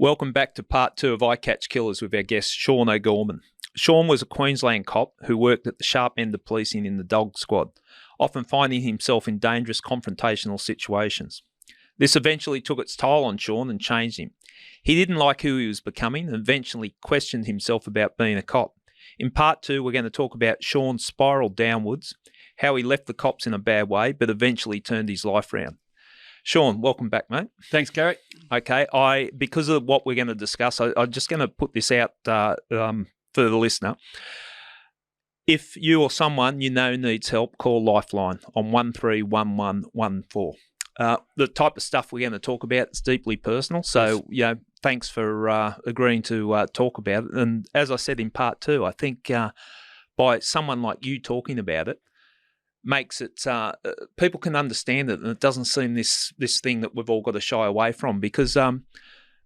Welcome back to part 2 of I Catch Killers with our guest, Shaun O'Gorman. Shaun was a Queensland cop who worked at the sharp end of policing in the dog squad, often finding himself in dangerous confrontational situations. This eventually took its toll on Shaun and changed him. He didn't like who he was becoming and eventually questioned himself about being a cop. In part 2, we're going to talk about Shaun's spiral downwards, how he left the cops in a bad way but eventually turned his life round. Shaun, welcome back, mate. Thanks, Gary. Okay, because of what we're going to discuss, I'm just going to put this out for the listener. If you or someone you know needs help, call Lifeline on 131114. The type of stuff we're going to talk about is deeply personal, so thanks for agreeing to talk about it. And as I said in part 2, I think by someone like you talking about it, makes it people can understand it, and it doesn't seem this thing that we've all got to shy away from, because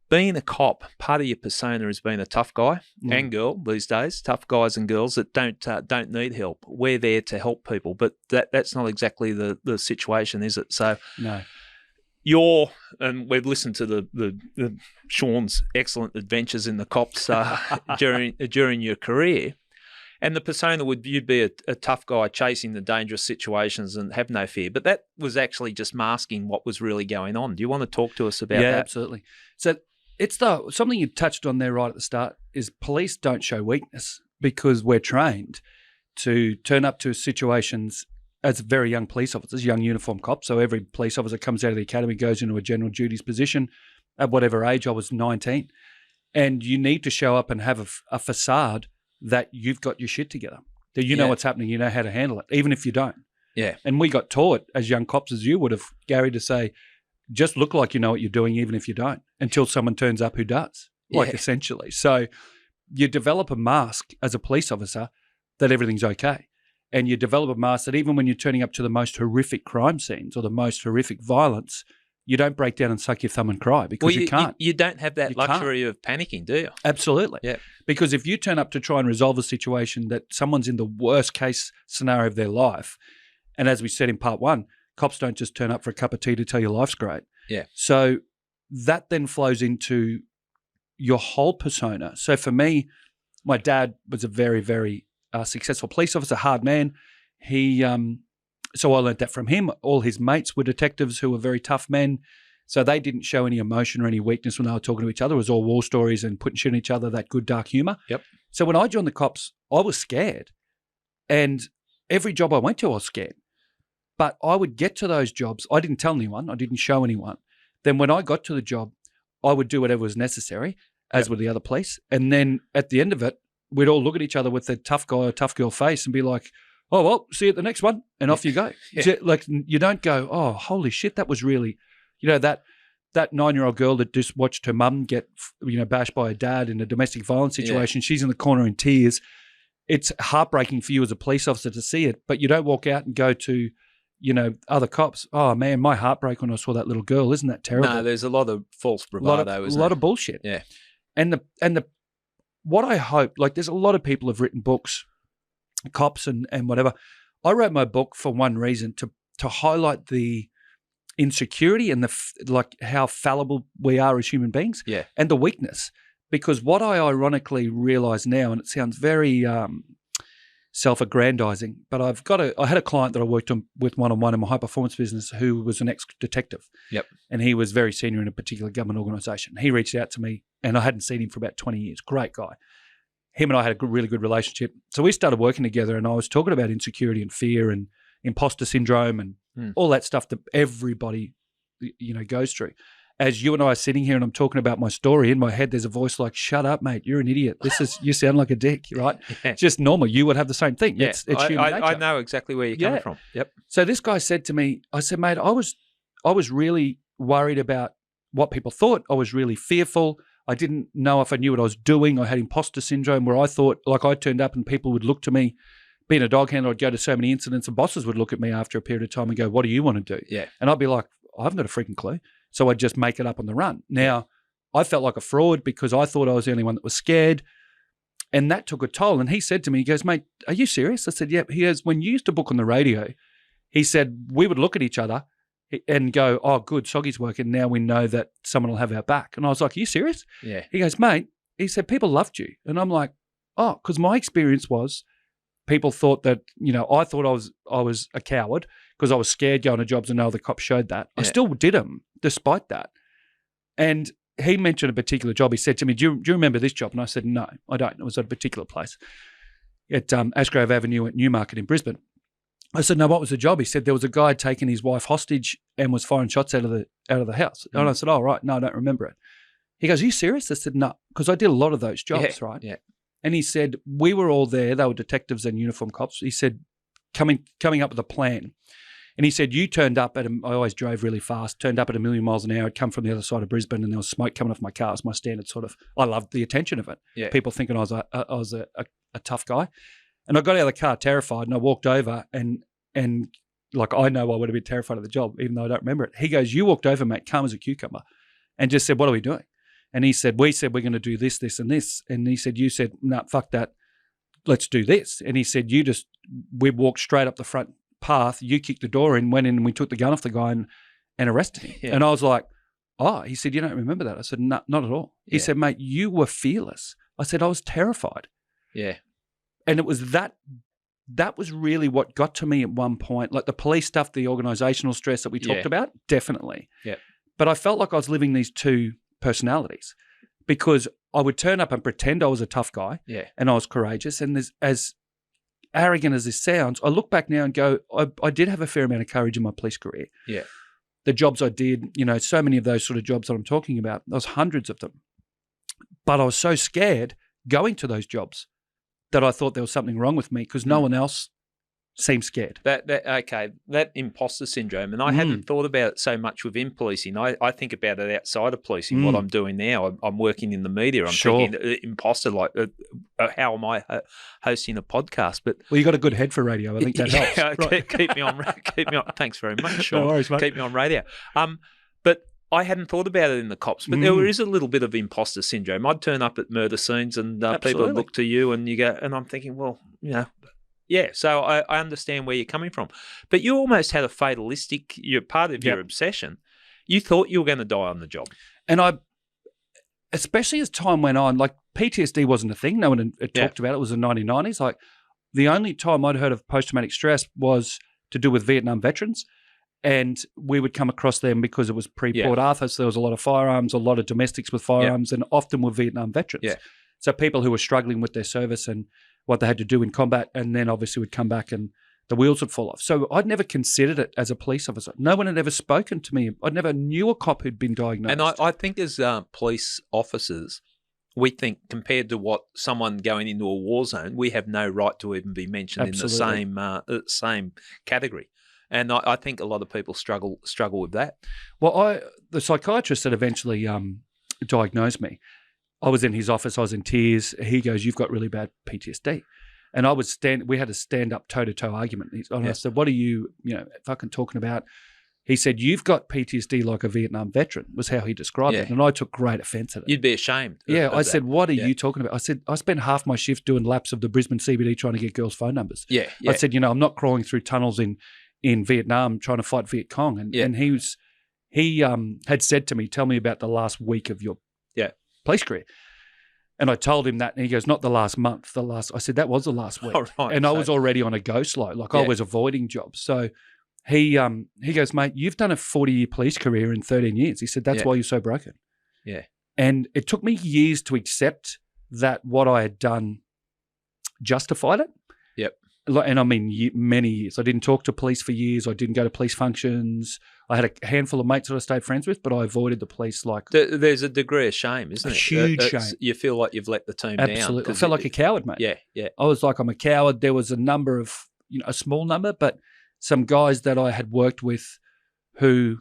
being a cop, part of your persona is being a tough guy and girl these days, tough guys and girls that don't need help. We're there to help people, but that's not exactly the situation, is it? So no. And we've listened to the Shaun's excellent adventures in the cops during your career. And the persona you'd be a tough guy chasing the dangerous situations and have no fear. But that was actually just masking what was really going on. Do you want to talk to us about that? Yeah, absolutely. So it's something you touched on there right at the start is police don't show weakness because we're trained to turn up to situations as very young police officers, young uniform cops. So every police officer comes out of the academy, goes into a general duties position at whatever age. I was 19. And you need to show up and have a facade that you've got your shit together, that you know what's happening, you know how to handle it, even if you don't. Yeah. And we got taught as young cops, as you would have, Gary, to say, just look like you know what you're doing, even if you don't, until someone turns up who does, essentially. So you develop a mask as a police officer that everything's okay. And you develop a mask that even when you're turning up to the most horrific crime scenes or the most horrific violence, you don't break down and suck your thumb and cry because you can't. You don't have that luxury of panicking, do you? Absolutely. Yeah. Because if you turn up to try and resolve a situation that someone's in the worst case scenario of their life, and as we said in part 1, cops don't just turn up for a cup of tea to tell you life's great. Yeah. So that then flows into your whole persona. So for me, my dad was a very, very successful police officer, hard man. So I learned that from him. All his mates were detectives who were very tough men. So they didn't show any emotion or any weakness when they were talking to each other. It was all war stories and putting shit on each other, that good dark humor. Yep. So when I joined the cops, I was scared. And every job I went to, I was scared. But I would get to those jobs. I didn't tell anyone. I didn't show anyone. Then when I got to the job, I would do whatever was necessary, as would the other police. And then at the end of it, we'd all look at each other with a tough guy or tough girl face and be like, oh, well, see you at the next one, and off you go. Yeah. So, like, you don't go, oh, holy shit, that was really, that 9-year-old girl that just watched her mum get, bashed by her dad in a domestic violence situation. She's in the corner in tears. It's heartbreaking for you as a police officer to see it, but you don't walk out and go to, other cops, oh, man, my heartbreak when I saw that little girl. Isn't that terrible? No, there's a lot of false bravado, a lot of bullshit. Yeah. And what I hope, like, there's a lot of people have written books, cops and whatever. I wrote my book for one reason, to highlight the insecurity and how fallible we are as human beings, and the weakness. Because what I ironically realize now, and it sounds very self-aggrandizing, but I had a client that I worked with one-on-one in my high-performance business who was an ex-detective. Yep. And he was very senior in a particular government organisation. He reached out to me, and I hadn't seen him for about 20 years. Great guy. Him and I had a really good relationship. So we started working together, and I was talking about insecurity and fear and imposter syndrome and all that stuff that everybody, goes through. As you and I are sitting here and I'm talking about my story, in my head there's a voice like, shut up, mate, you're an idiot. You sound like a dick, right? Yeah. It's just normal. You would have the same thing. Yeah. It's human nature. I know exactly where you're coming from. Yep. So this guy said to me, I said, mate, I was really worried about what people thought. I was really fearful. I didn't know if I knew what I was doing. I had imposter syndrome where I thought, like, I turned up and people would look to me. Being a dog handler, I'd go to so many incidents and bosses would look at me after a period of time and go, what do you want to do? Yeah. And I'd be like, I haven't got a freaking clue. So I'd just make it up on the run. Now, I felt like a fraud because I thought I was the only one that was scared. And that took a toll. And he said to me, he goes, mate, are you serious? I said, yeah. He goes, when you used to book on the radio, he said, we would look at each other and go, oh, good, Soggy's working. Now we know that someone will have our back. And I was like, are you serious? Yeah. He goes, mate, he said, people loved you. And I'm like, oh, because my experience was people thought that, I thought I was a coward because I was scared going to jobs and no other cops showed that. I still did them despite that. And he mentioned a particular job. He said to me, do you remember this job? And I said, no, I don't. It was at a particular place at Ashgrove Avenue at Newmarket in Brisbane. I said, no, what was the job? He said there was a guy taking his wife hostage and was firing shots out of the house. And I said, oh, right, no, I don't remember it. He goes, are you serious? I said, no, because I did a lot of those jobs, right? Yeah. And he said, we were all there. They were detectives and uniform cops. He said, coming up with a plan. And he said, you turned up I always drove really fast, turned up at 1,000,000 miles an hour. I'd come from the other side of Brisbane and there was smoke coming off my car. It was my standard I loved the attention of it. Yeah. People thinking I was a tough guy. And I got out of the car terrified and I walked over and like I know I would have been terrified of the job, even though I don't remember it. He goes, you walked over, mate, calm as a cucumber, and just said, what are we doing? And he said, we said we're going to do this, this, and this. And he said, you said, no, fuck that. Let's do this. And he said, we walked straight up the front path. You kicked the door in, went in, and we took the gun off the guy and arrested him. Yeah. And I was like, oh, he said, you don't remember that? I said, no, not at all. He said, mate, you were fearless. I said, I was terrified. Yeah. And it was that was really what got to me at one point. Like the police stuff, the organisational stress that we talked about, definitely. Yeah. But I felt like I was living these two personalities because I would turn up and pretend I was a tough guy and I was courageous. And as arrogant as this sounds, I look back now and go, I did have a fair amount of courage in my police career. Yeah. The jobs I did, so many of those sort of jobs that I'm talking about, there was hundreds of them. But I was so scared going to those jobs that I thought there was something wrong with me because no one else seemed scared. That imposter syndrome, and I hadn't thought about it so much within policing. I think about it outside of policing, what I'm doing now. I'm working in the media. I'm thinking imposter, like how am I hosting a podcast? But well, you got a good head for radio. I think that helps. Right. Keep me on. Thanks very much, Shaun. No worries, mate. Keep me on radio. But I hadn't thought about it in the cops, but there is a little bit of imposter syndrome. I'd turn up at murder scenes and people would look to you and you go, and I'm thinking, well, yeah, so I understand where you're coming from. But you almost had a fatalistic, you're part of your obsession. You thought you were going to die on the job. And especially as time went on, like PTSD wasn't a thing. No one had talked about it. It was the 1990s. Like the only time I'd heard of post-traumatic stress was to do with Vietnam veterans. And we would come across them because it was pre-Port Arthur, so there was a lot of firearms, a lot of domestics with firearms, and often were Vietnam veterans. Yeah. So people who were struggling with their service and what they had to do in combat, and then obviously would come back and the wheels would fall off. So I'd never considered it as a police officer. No one had ever spoken to me. I never knew a cop who'd been diagnosed. And I think as police officers, we think compared to what someone going into a war zone, we have no right to even be mentioned in the same category. And I think a lot of people struggle with that. Well, the psychiatrist that eventually diagnosed me, I was in his office, I was in tears. He goes, you've got really bad PTSD. And we had a stand-up toe-to-toe argument. I said, what are you fucking talking about? He said, you've got PTSD like a Vietnam veteran, was how he described it. And I took great offence at it. You'd be ashamed. I said, what are you talking about? I said, I spent half my shift doing laps of the Brisbane CBD trying to get girls' phone numbers. I said, I'm not crawling through tunnels in Vietnam trying to fight Viet Cong. And he had said to me, tell me about the last week of your police career. And I told him that, and he goes, not the last month, I said, that was the last week. Oh, right. And I was already on a go slow, I was avoiding jobs. So he goes, mate, you've done a 40-year police career in 13 years. He said, that's why you're so broken. Yeah. And it took me years to accept that what I had done justified it. Yep. And I mean many years. I didn't talk to police for years. I didn't go to police functions. I had a handful of mates that I stayed friends with, but I avoided the police There's a degree of shame, isn't it? A huge shame. You feel like you've let the team down. Absolutely. I felt like a coward, mate. Yeah. I was like, I'm a coward. There was a number of, a small number, but some guys that I had worked with who,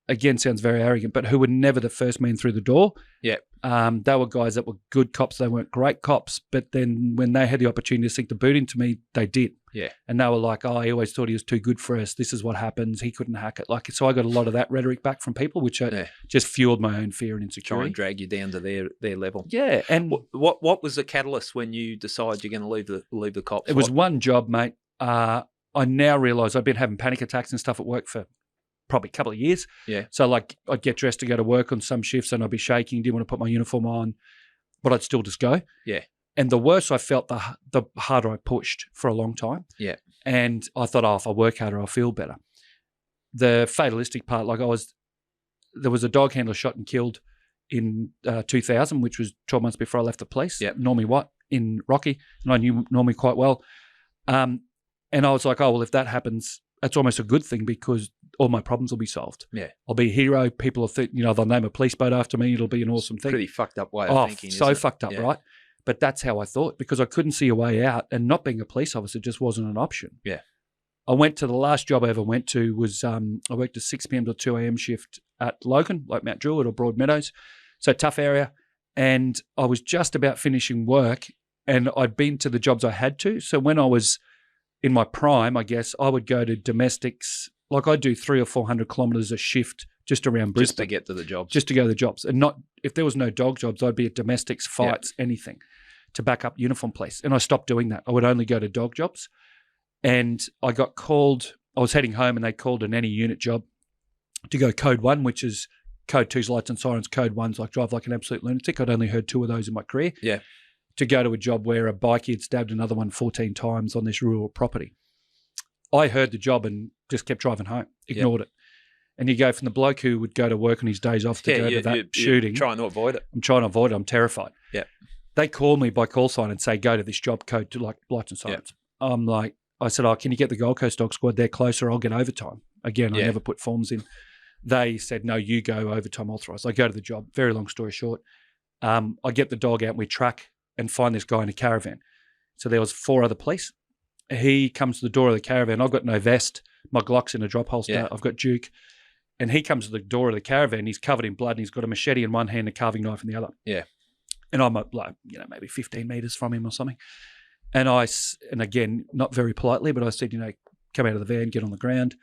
again, sounds very arrogant, but who were never the first man through the door. Yeah. They were guys that were good cops. They weren't great cops, but then when they had the opportunity to sink the boot into me, they did. Yeah. And they were like, oh, he always thought he was too good for us. This is what happens. He couldn't hack it. So I got a lot of that rhetoric back from people, which just fueled my own fear and insecurity. Try and drag you down to their level. Yeah. And what was the catalyst when you decided you're going to leave the cops? It was one job, mate. I now realise I've been having panic attacks and stuff at work for probably a couple of years. Yeah. So like I'd get dressed to go to work on some shifts and I'd be shaking, didn't want to put my uniform on, but I'd still just go. Yeah. And the worse I felt, the harder I pushed for a long time. Yeah. And I thought, if I work harder, I'll feel better. The fatalistic part, there was a dog handler shot and killed in 2000, which was 12 months before I left the police. Yep. Normie Watt in Rocky, and I knew Normie quite well. And I was like, if that happens, that's almost a good thing because all my problems will be solved. Yeah. I'll be a hero. People will think, they'll name a police boat after me. It'll be an awesome thing. Pretty fucked up way of thinking. So fucked up, right? But that's how I thought because I couldn't see a way out, and not being a police officer just wasn't an option. Yeah. I went to the last job I ever went to was I worked a 6 p.m. to 2 a.m. shift at Logan, like Mount Druitt or Broadmeadows. So tough area. And I was just about finishing work and I'd been to the jobs I had to. So when I was in my prime, I guess, I would go to domestics. Like I'd do 300 or 400 kilometres a shift just around Brisbane. Just to get to the jobs. Just to go to the jobs. And not if there was no dog jobs, I'd be at domestics, fights, anything to back up uniform police. And I stopped doing that. I would only go to dog jobs. And I got called, I was heading home and they called an any unit job to go code 1, which is code 2's lights and sirens, code 1's like drive like an absolute lunatic. I'd only heard 2 of those in my career. Yeah. To go to a job where a bikie had stabbed another one 14 times on this rural property. I heard the job and just kept driving home, ignored it. And you go from the bloke who would go to work on his days off to go to that shooting. Trying to avoid it. I'm trying to avoid it. I'm terrified. Yeah. They call me by call sign and say, go to this job code to like lights and sirens. Yeah. I'm like, I said, can you get the Gold Coast Dog Squad there closer? I'll get overtime. Again, I never put forms in. They said, no, you go overtime authorised. I go to the job. Very long story short. I get the dog out and we track and find this guy in a caravan. So there was 4 other police. He comes to the door of the caravan. I've got no vest. My Glock's in a drop holster. Yeah. I've got Duke. And he comes to the door of the caravan. He's covered in blood and he's got a machete in one hand and a carving knife in the other. Yeah. And I'm maybe 15 metres from him or something. And again, not very politely, but I said, come out of the van, get on the ground.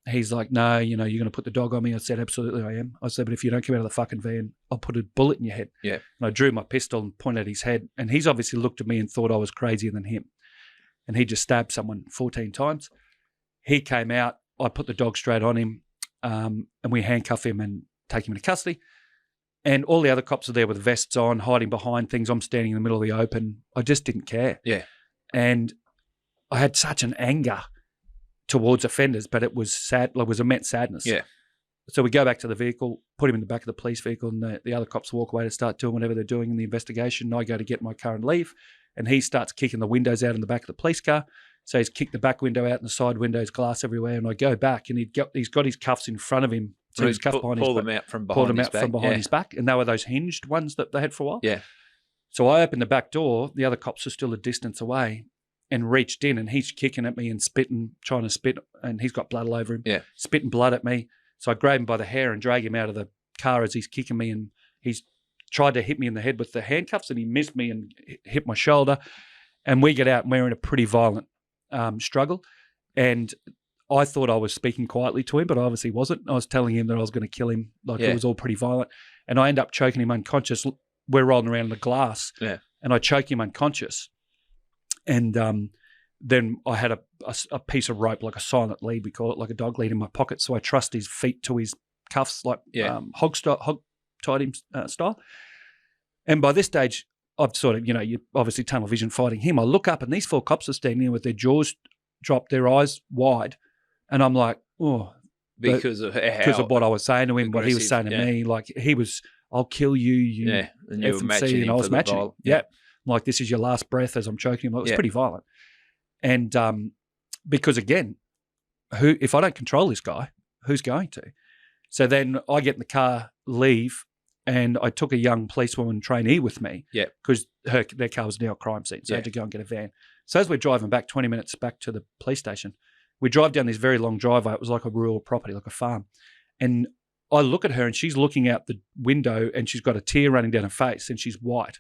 He's like, no, you're going to put the dog on me. I said, absolutely I am. I said, but if you don't come out of the fucking van, I'll put a bullet in your head. Yeah. And I drew my pistol and pointed at his head. And he's obviously looked at me and thought I was crazier than him. And he just stabbed someone 14 times. He came out. I put the dog straight on him and we handcuff him and take him into custody. And all the other cops are there with vests on, hiding behind things. I'm standing in the middle of the open. I just didn't care. Yeah. And I had such an anger towards offenders, but it was sad. It was immense sadness. Yeah. So we go back to the vehicle, put him in the back of the police vehicle, and the other cops walk away to start doing whatever they're doing in the investigation. I go to get my car and leave, and he starts kicking the windows out in the back of the police car. So he's kicked the back window out and the side windows, glass everywhere. And I go back, and he's got his cuffs in front of him. So he's cuffed behind his back. Pulled them out from behind his back. And they were those hinged ones that they had for a while. Yeah. So I opened the back door. The other cops were still a distance away and reached in, and he's kicking at me and spitting, trying to spit, and he's got blood all over him. Yeah. Spitting blood at me. So I grab him by the hair and drag him out of the car as he's kicking me, and he's tried to hit me in the head with the handcuffs, and he missed me and hit my shoulder. And we get out, and we're in a pretty violent struggle. And I thought I was speaking quietly to him, but I obviously wasn't. I was telling him that I was going to kill him. It was all pretty violent. And I end up choking him unconscious. We're rolling around in the glass, and I choke him unconscious. And then I had a piece of rope, like a silent lead, we call it, like a dog lead in my pocket. So I trussed his feet to his cuffs, like hog tied him style. And by this stage, I've sort of, you obviously tunnel vision fighting him. I look up and these 4 cops are standing there with their jaws dropped, their eyes wide. And I'm like, because of what I was saying to him, what he was saying to me. Like he was, I'll kill you, and you were matching him. And I was matching him. Yeah. Like this is your last breath as I'm choking him. It was pretty violent. And because again, if I don't control this guy, who's going to? So then I get in the car, leave, and I took a young policewoman trainee with me. Yeah. Because their car was now a crime scene. So I had to go and get a van. So as we're driving back 20 minutes back to the police station, we drive down this very long driveway. It was like a rural property, like a farm. And I look at her and she's looking out the window and she's got a tear running down her face and she's white.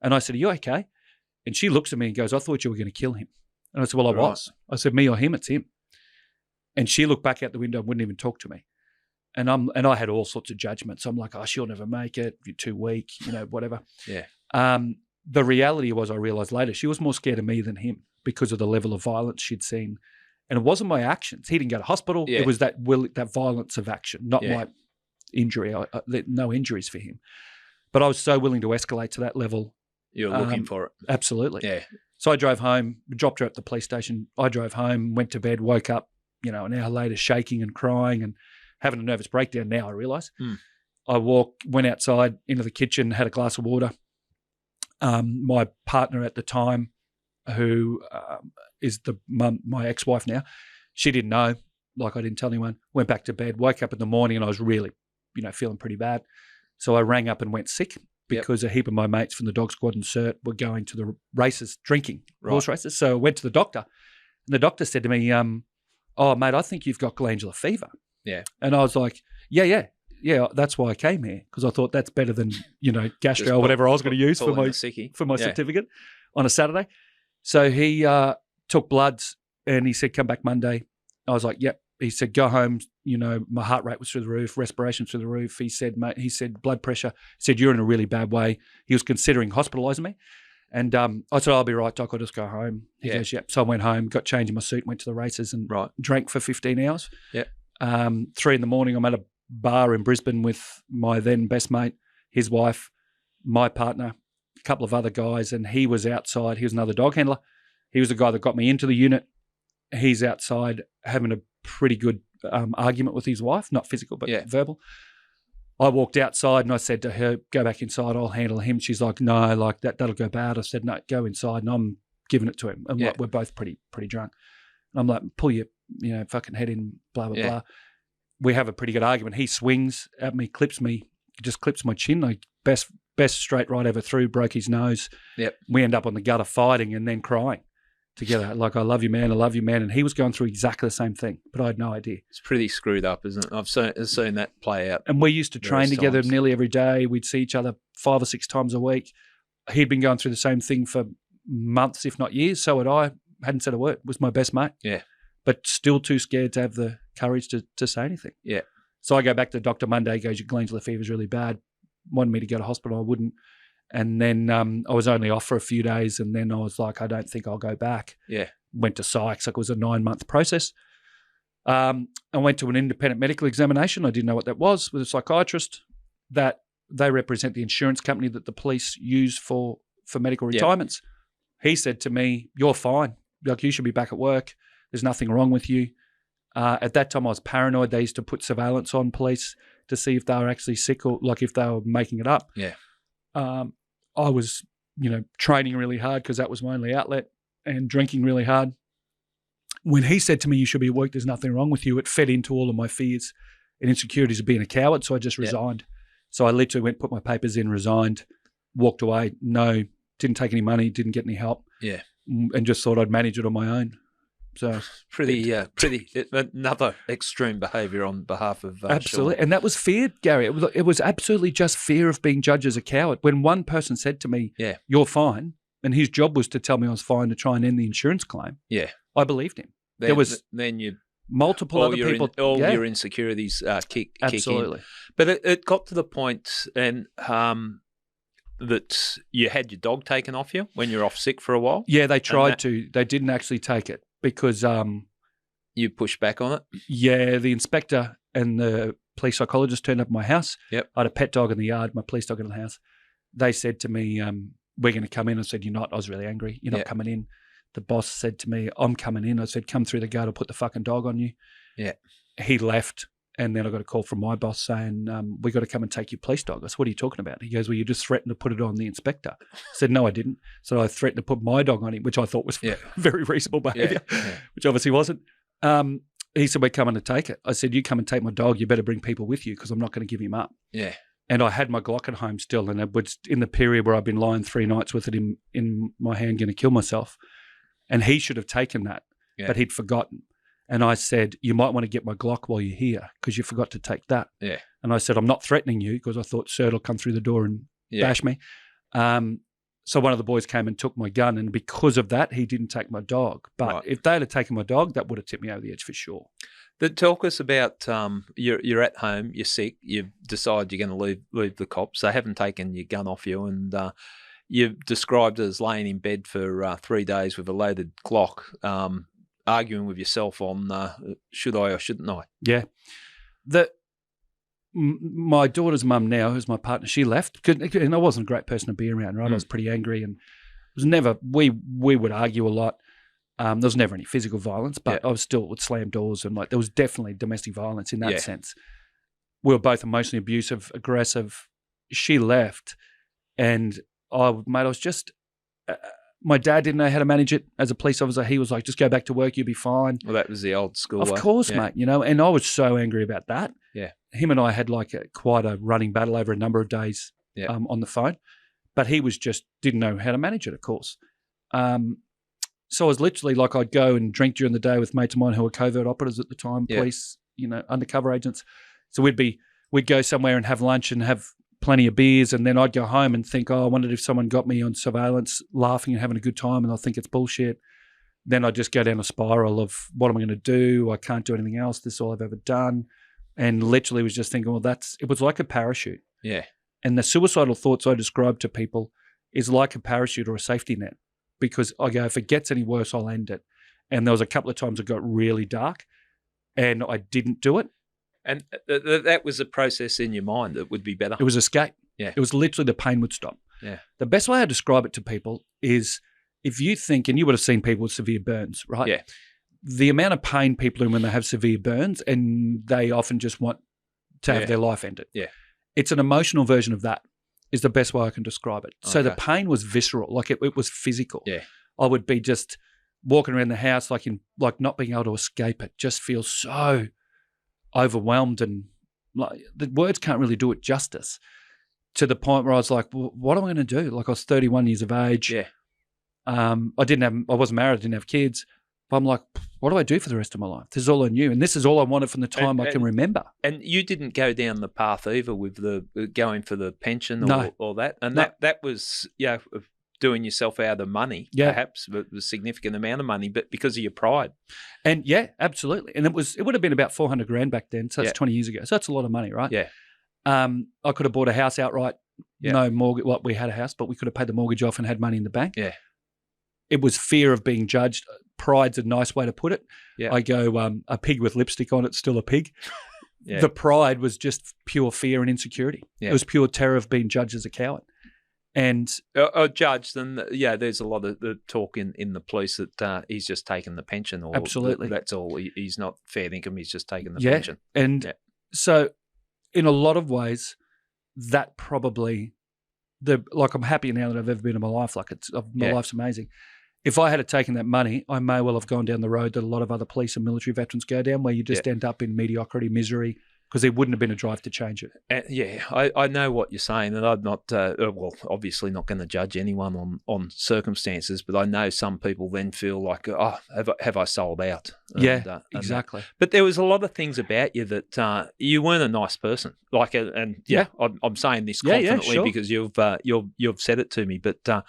And I said, are you okay? And she looks at me and goes, I thought you were going to kill him. And I said, well, I was. I said, me or him, it's him. And she looked back out the window and wouldn't even talk to me. And I had all sorts of judgments. I'm like, she'll never make it. You're too weak, whatever. Yeah. The reality was, I realized later, she was more scared of me than him because of the level of violence she'd seen And it wasn't my actions. He didn't go to hospital. Yeah. It was that violence of action, not my injury. No injuries for him. But I was so willing to escalate to that level. You're looking for it. Absolutely. Yeah. So I drove home, dropped her at the police station. I drove home, went to bed, woke up, an hour later, shaking and crying and having a nervous breakdown now, I realise. I went outside into the kitchen, had a glass of water. My partner at the time, who is my ex-wife now, she didn't know, like I didn't tell anyone, went back to bed, woke up in the morning and I was really, feeling pretty bad. So I rang up and went sick because a heap of my mates from the dog squad and CERT were going to the races, drinking, horse races. So I went to the doctor and the doctor said to me, oh, mate, I think you've got glandular fever. Yeah. And I was like, yeah, that's why I came here, because I thought that's better than, gastro or whatever I was going to use for my certificate on a Saturday. So he took bloods and he said, come back Monday. I was like, yep. He said, go home. My heart rate was through the roof, respiration through the roof. He said, mate, blood pressure. He said, you're in a really bad way. He was considering hospitalising me. And I said, I'll be right, Doc. I'll just go home. He goes, yep. So I went home, got changed in my suit, went to the races and drank for 15 hours. Yeah. 3 in the morning, I'm at a bar in Brisbane with my then best mate, his wife, my partner, a couple of other guys, and he was outside. He was another dog handler. He was the guy that got me into the unit. He's outside having a pretty good argument with his wife, not physical, but verbal. I walked outside and I said to her, go back inside, I'll handle him. She's like, no, like that'll go bad. I said, no, go inside, and I'm giving it to him. And we're both pretty drunk. And I'm like, pull your fucking head in, blah, blah, blah. We have a pretty good argument. He swings at me, just clips my chin. Like best straight right over through, broke his nose. Yep. We end up on the gutter fighting and then crying together. Like, I love you, man. I love you, man. And he was going through exactly the same thing, but I had no idea. It's pretty screwed up, isn't it? I've seen that play out. And we used to train together nearly every day. We'd see each other 5 or 6 times a week. He'd been going through the same thing for months, if not years. So had I. Hadn't said a word. Was my best mate. Yeah. But still too scared to have the courage to say anything. Yeah. So I go back to Dr. Monday, goes, your glandular fever is really bad. Wanted me to go to hospital. I wouldn't. And then I was only off for a few days, and then I was like, I don't think I'll go back. Yeah. Went to psych. Like, it was a 9-month process. I went to an independent medical examination. I didn't know what that was, with a psychiatrist. That they represent the insurance company that the police use for medical retirements. He said to me, you're fine. Like, you should be back at work. There's nothing wrong with you. At that time, I was paranoid. They used to put surveillance on police to see if they were actually sick or like if they were making it up. Yeah. I was, training really hard because that was my only outlet, and drinking really hard. When he said to me, you should be at work, there's nothing wrong with you, it fed into all of my fears and insecurities of being a coward. So I just resigned. So I literally went, put my papers in, resigned, walked away. No, didn't take any money, didn't get any help. Yeah. And just thought I'd manage it on my own. So pretty another extreme behaviour on behalf of absolutely, Shaun. And that was fear, Gary. It was absolutely just fear of being judged as a coward. When one person said to me, "You're fine," and his job was to tell me I was fine to try and end the insurance claim. Yeah, I believed him. There was multiple other people. Your insecurities kick in. But it got to the point, and that you had your dog taken off you when you're off sick for a while. Yeah, they tried to. They didn't actually take it because you pushed back on it. Yeah, the inspector and the police psychologist turned up at my house. Yep. I had a pet dog in the yard, my police dog in the house. They said to me, we're going to come in. I said, you're not. I was really angry. You're not coming in. The boss said to me, I'm coming in. I said, come through the gate. I'll put the fucking dog on you. Yeah. He left. And then I got a call from my boss saying, we got to come and take your police dog. I said, what are you talking about? He goes, well, you just threatened to put it on the inspector. I said, no, I didn't. So I threatened to put my dog on him, which I thought was very reasonable behaviour, which obviously wasn't. He said, we're coming to take it. I said, you come and take my dog. You better bring people with you because I'm not going to give him up. Yeah. And I had my Glock at home still, and it was in the period where I've been lying 3 nights with it in my hand going to kill myself. And he should have taken that, but he'd forgotten. And I said, you might want to get my Glock while you're here because you forgot to take that. Yeah. And I said, I'm not threatening you because I thought CERT will come through the door and bash me. So one of the boys came and took my gun, and because of that, he didn't take my dog. But if they had taken my dog, that would have tipped me over the edge for sure. But talk us about you're at home, you're sick, you've decided you're going to leave the cops. They haven't taken your gun off you, and you've described it as laying in bed for 3 days with a loaded Glock. arguing with yourself on should I or shouldn't I? Yeah. My daughter's mum now, who's my partner, she left. And I wasn't a great person to be around, right? I was pretty angry, and it was never, we would argue a lot. There was never any physical violence, but I was still would slam doors, and there was definitely domestic violence in that sense. We were both emotionally abusive, aggressive. She left, and I was just, my dad didn't know how to manage it as a police officer. He was like, just go back to work, you'll be fine. Well, that was the old school way. Of course, mate, and I was so angry about that. Yeah. Him and I had quite a running battle over a number of days on the phone, but he was just didn't know how to manage it, of course. So I was literally I'd go and drink during the day with mates of mine who were covert operatives at the time, police, undercover agents. So we'd go somewhere and have lunch and have plenty of beers, and then I'd go home and think, I wondered if someone got me on surveillance, laughing and having a good time, and I think it's bullshit. Then I'd just go down a spiral of what am I going to do? I can't do anything else. This is all I've ever done. And literally was just thinking, it was like a parachute. Yeah. And the suicidal thoughts I describe to people is like a parachute or a safety net, because I go, if it gets any worse, I'll end it. And there was a couple of times it got really dark and I didn't do it. And that was a process in your mind that would be better. It was escape. Yeah. It was literally the pain would stop. Yeah. The best way I describe it to people is if you think, and you would have seen people with severe burns, right? Yeah. The amount of pain people in when they have severe burns, and they often just want to have their life ended. Yeah. It's an emotional version of that is the best way I can describe it. So the pain was visceral, it was physical. Yeah. I would be just walking around the house not being able to escape it, just feel so overwhelmed, and the words can't really do it justice, to the point where I was like, well, what am I going to do? I was 31 years of age. Yeah. I wasn't married, I didn't have kids. But I'm like, what do I do for the rest of my life? This is all I knew, and this is all I wanted from the time I can remember. And you didn't go down the path either with the going for the pension or that, and that was doing yourself out of money, perhaps a significant amount of money, but because of your pride. And absolutely. And it would have been about $400,000 back then, so that's 20 years ago. So that's a lot of money, right? Yeah. I could have bought a house outright, no mortgage. Well, we had a house, but we could have paid the mortgage off and had money in the bank. Yeah. It was fear of being judged. Pride's a nice way to put it. Yeah. I go, a pig with lipstick on it's still a pig. Yeah. The pride was just pure fear and insecurity. Yeah. It was pure terror of being judged as a coward. And judged, and there's a lot of the talk in the police that he's just taken the pension, or absolutely that's all. He's not fair income. He's just taken the pension. And so, in a lot of ways, that probably I'm happy now that I've ever been in my life. My life's amazing. If I had taken that money, I may well have gone down the road that a lot of other police and military veterans go down, where you just end up in mediocrity, misery, because there wouldn't have been a drive to change it. I know what you're saying, and I'm not, obviously not going to judge anyone on circumstances, but I know some people then feel like, have I sold out? Exactly. But there was a lot of things about you that you weren't a nice person. I'm saying this confidently because you've said it to me, but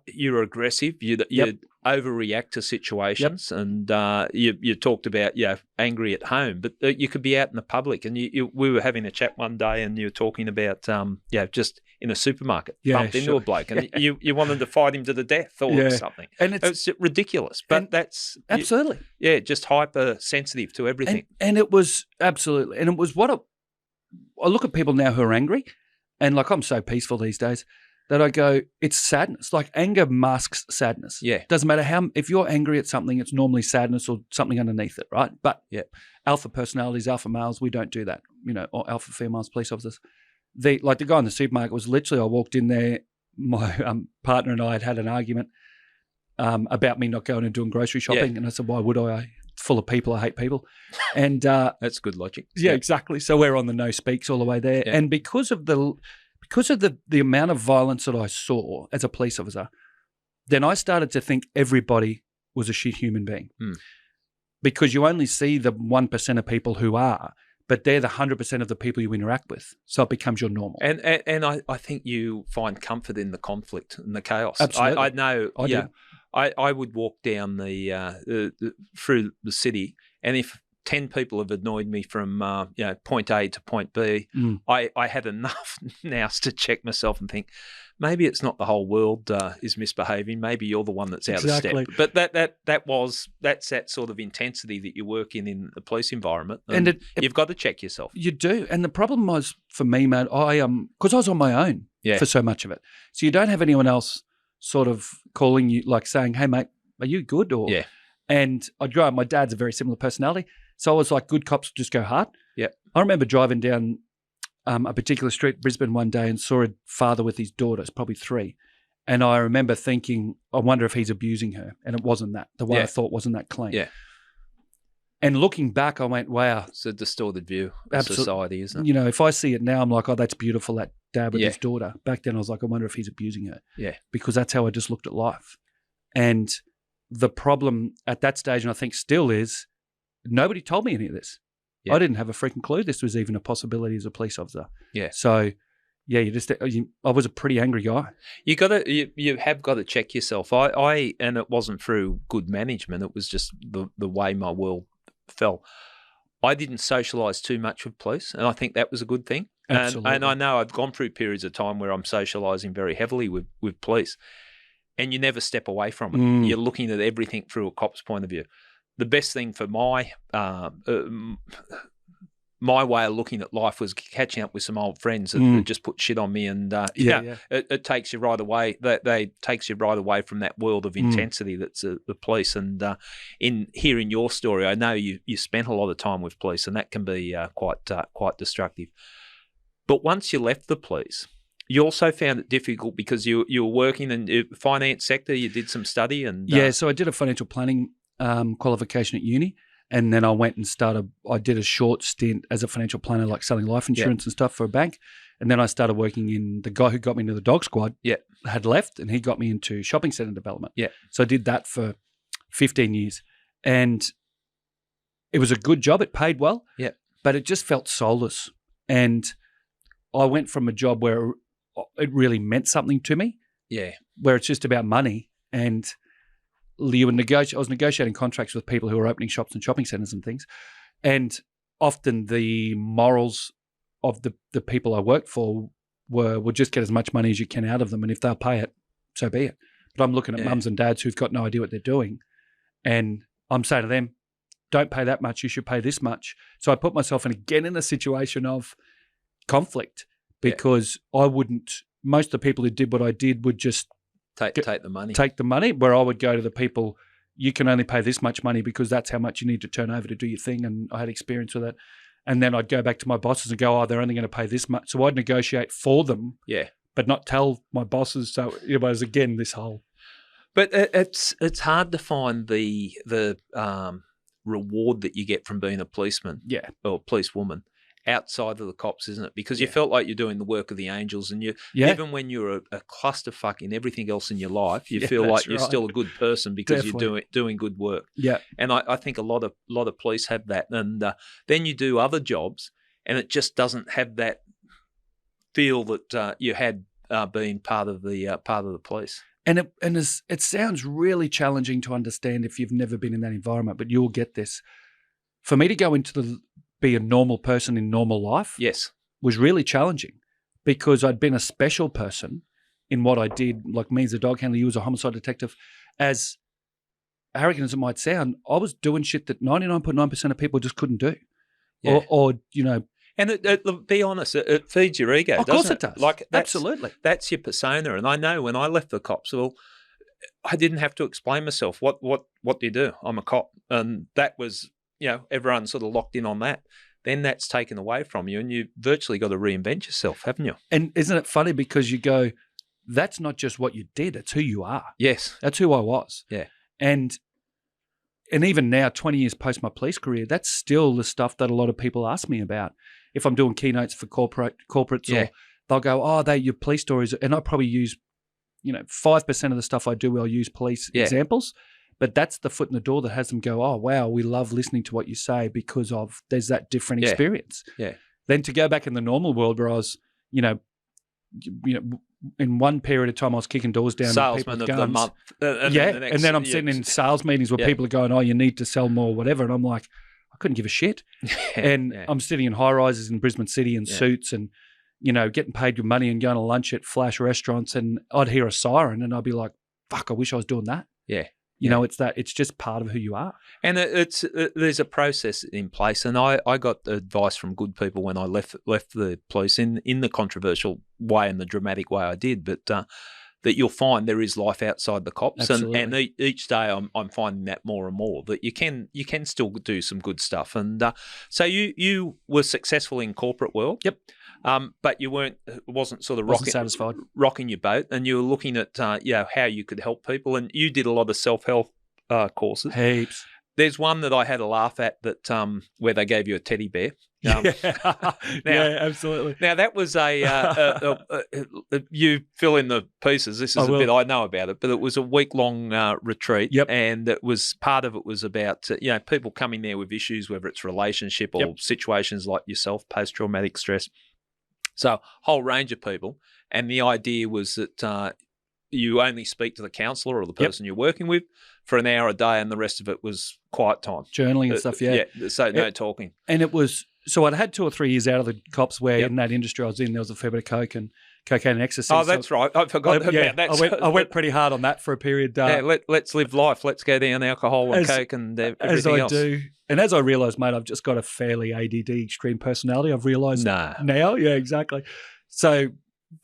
you're aggressive, you overreact to situations, and you talked about angry at home, but you could be out in the public. And we were having a chat one day, and you were talking about just in a supermarket, bumped into a bloke, and you wanted to fight him to the death or something, and it's ridiculous. But that's absolutely just hypersensitive to everything. And it was absolutely, and it was what I look at people now who are angry, and I'm so peaceful these days, that I go, it's sadness. Anger masks sadness. Yeah. Doesn't matter if you're angry at something, it's normally sadness or something underneath it, right? But alpha personalities, alpha males, we don't do that, or alpha females, police officers. The guy in the supermarket was literally, I walked in there, my partner and I had an argument about me not going and doing grocery shopping. And I said, why would I? Full of people, I hate people. And that's good logic. Yeah, exactly. So we're on the no speaks all the way there. Yeah. And because of the amount of violence that I saw as a police officer, then I started to think everybody was a shit human being. Because you only see the 1% of people who are, but they're the 100% of the people you interact with. So it becomes your normal. And I think you find comfort in the conflict and the chaos. Absolutely. I know. I did. I would walk down through the city, and if 10 people have annoyed me from point A to point B. I had enough now to check myself and think, maybe it's not the whole world is misbehaving. Maybe you're the one that's out of step. But that's that sort of intensity that you work in the police environment. And you've got to check yourself. You do. And the problem was for me, mate, because I was on my own for so much of it. So you don't have anyone else sort of calling you, like saying, hey, mate, are you good? And I'd grow up, my dad's a very similar personality. So I was like, good cops just go hard. Yeah. I remember driving down a particular street in Brisbane one day and saw a father with his daughters, probably 3. And I remember thinking, I wonder if he's abusing her. And it wasn't that. The way I thought wasn't that clean. Yeah. And looking back, I went, wow. It's a distorted view of society, isn't it? You know, if I see it now, I'm like, oh, that's beautiful, that dad with his daughter. Back then I was like, I wonder if he's abusing her. Yeah. Because that's how I just looked at life. And the problem at that stage, and I think still is, nobody told me any of this. Yeah. I didn't have a freaking clue this was even a possibility as a police officer. Yeah. So, yeah, I was a pretty angry guy. You have got to check yourself. And it wasn't through good management. It was just the way my world fell. I didn't socialise too much with police, and I think that was a good thing. Absolutely. And I know I've gone through periods of time where I'm socialising very heavily with police, and you never step away from it. You're looking at everything through a cop's point of view. The best thing for my way of looking at life was catching up with some old friends that just put shit on me, and it takes you right away. They takes you right away from that world of intensity that's the police. And in hearing your story, I know you spent a lot of time with police, and that can be quite destructive. But once you left the police, you also found it difficult because you were working in the finance sector. You did some study, and so I did a financial planning qualification at uni. And then I went and I did a short stint as a financial planner, like selling life insurance and stuff for a bank. And then I started working in, the guy who got me into the dog squad had left, and he got me into shopping centre development. Yeah. So I did that for 15 years. And it was a good job. It paid well. Yeah. But it just felt soulless. And I went from a job where it really meant something to me. Yeah. Where it's just about money. And I was negotiating contracts with people who were opening shops and shopping centres and things, and often the morals of the people I worked for were just get as much money as you can out of them, and if they'll pay it, so be it. But I'm looking at mums and dads who've got no idea what they're doing, and I'm saying to them, don't pay that much, you should pay this much. So I put myself in a situation of conflict because most of the people who did what I did would just Take the money. Take the money, where I would go to the people, you can only pay this much money because that's how much you need to turn over to do your thing. And I had experience with it. And then I'd go back to my bosses and go, they're only going to pay this much. So I'd negotiate for them, but not tell my bosses. So it was, again, this whole. But it's hard to find the reward that you get from being a policeman or policewoman outside of the cops, isn't it? Because you felt like you're doing the work of the angels, and even when you're a clusterfuck in everything else in your life, you feel like you're still a good person because you're doing good work. Yeah, and I think a lot of police have that, and then you do other jobs, and it just doesn't have that feel that you had being part of the police. And it sounds really challenging to understand if you've never been in that environment, but you'll get this. For me to go into be a normal person in normal life was really challenging because I'd been a special person in what I did, like me as a dog handler, you as a homicide detective. As arrogant as it might sound, I was doing shit that 99.9% of people just couldn't do. Yeah. Or And be honest, it feeds your ego, doesn't it? Of course it does. Like absolutely. That's your persona. And I know when I left the cops, well, I didn't have to explain myself. What do you do? I'm a cop. And that was, everyone sort of locked in on that. Then that's taken away from you, and you virtually got to reinvent yourself, haven't you? And isn't it funny because you go, that's not just what you did, it's who you are. Yes. That's who I was. Yeah. And even now, 20 years post my police career, that's still the stuff that a lot of people ask me about. If I'm doing keynotes for corporates, or they'll go, they're your police stories. And I probably use, 5% of the stuff I do, I'll use police examples. But that's the foot in the door that has them go, oh, wow, we love listening to what you say because there's that different experience. Yeah. Then to go back in the normal world where I was, in one period of time I was kicking doors down. Salesman of the month. And then I'm sitting in sales meetings where people are going, oh, you need to sell more, whatever. And I'm like, I couldn't give a shit. And I'm sitting in high rises in Brisbane City in suits and, getting paid good money and going to lunch at flash restaurants, and I'd hear a siren and I'd be like, fuck, I wish I was doing that. Yeah. It's just part of who you are. And there's a process in place. And I got advice from good people when I left the police in the controversial way and the dramatic way I did, but that you'll find there is life outside the cops. Absolutely. And each day I'm finding that more and more, that you can still do some good stuff. And so you were successful in corporate world. Yep. But you wasn't sort of satisfied, rocking your boat, and you were looking at how you could help people, and you did a lot of self-help courses. Heaps. There's one that I had a laugh at that where they gave you a teddy bear. Yeah, absolutely. Now that was you fill in the pieces. This is a bit I know about it, but it was a week-long retreat. Yep. And part of it was about people coming there with issues, whether it's relationship or situations like yourself, post-traumatic stress. So whole range of people, and the idea was that you only speak to the counsellor or the person you're working with for an hour a day, and the rest of it was quiet time, journaling and stuff. Yeah, so no talking. And it was I'd had 2 or 3 years out of the cops where in that industry I was in, there was a fair bit of cocaine and ecstasy. Oh, that's right. I forgot about that. I went pretty hard on that for a period. Let's live life. Let's go down alcohol and coke and everything else. Do. And as I realised, mate, I've just got a fairly ADD extreme personality. I've realised now. Yeah, exactly. So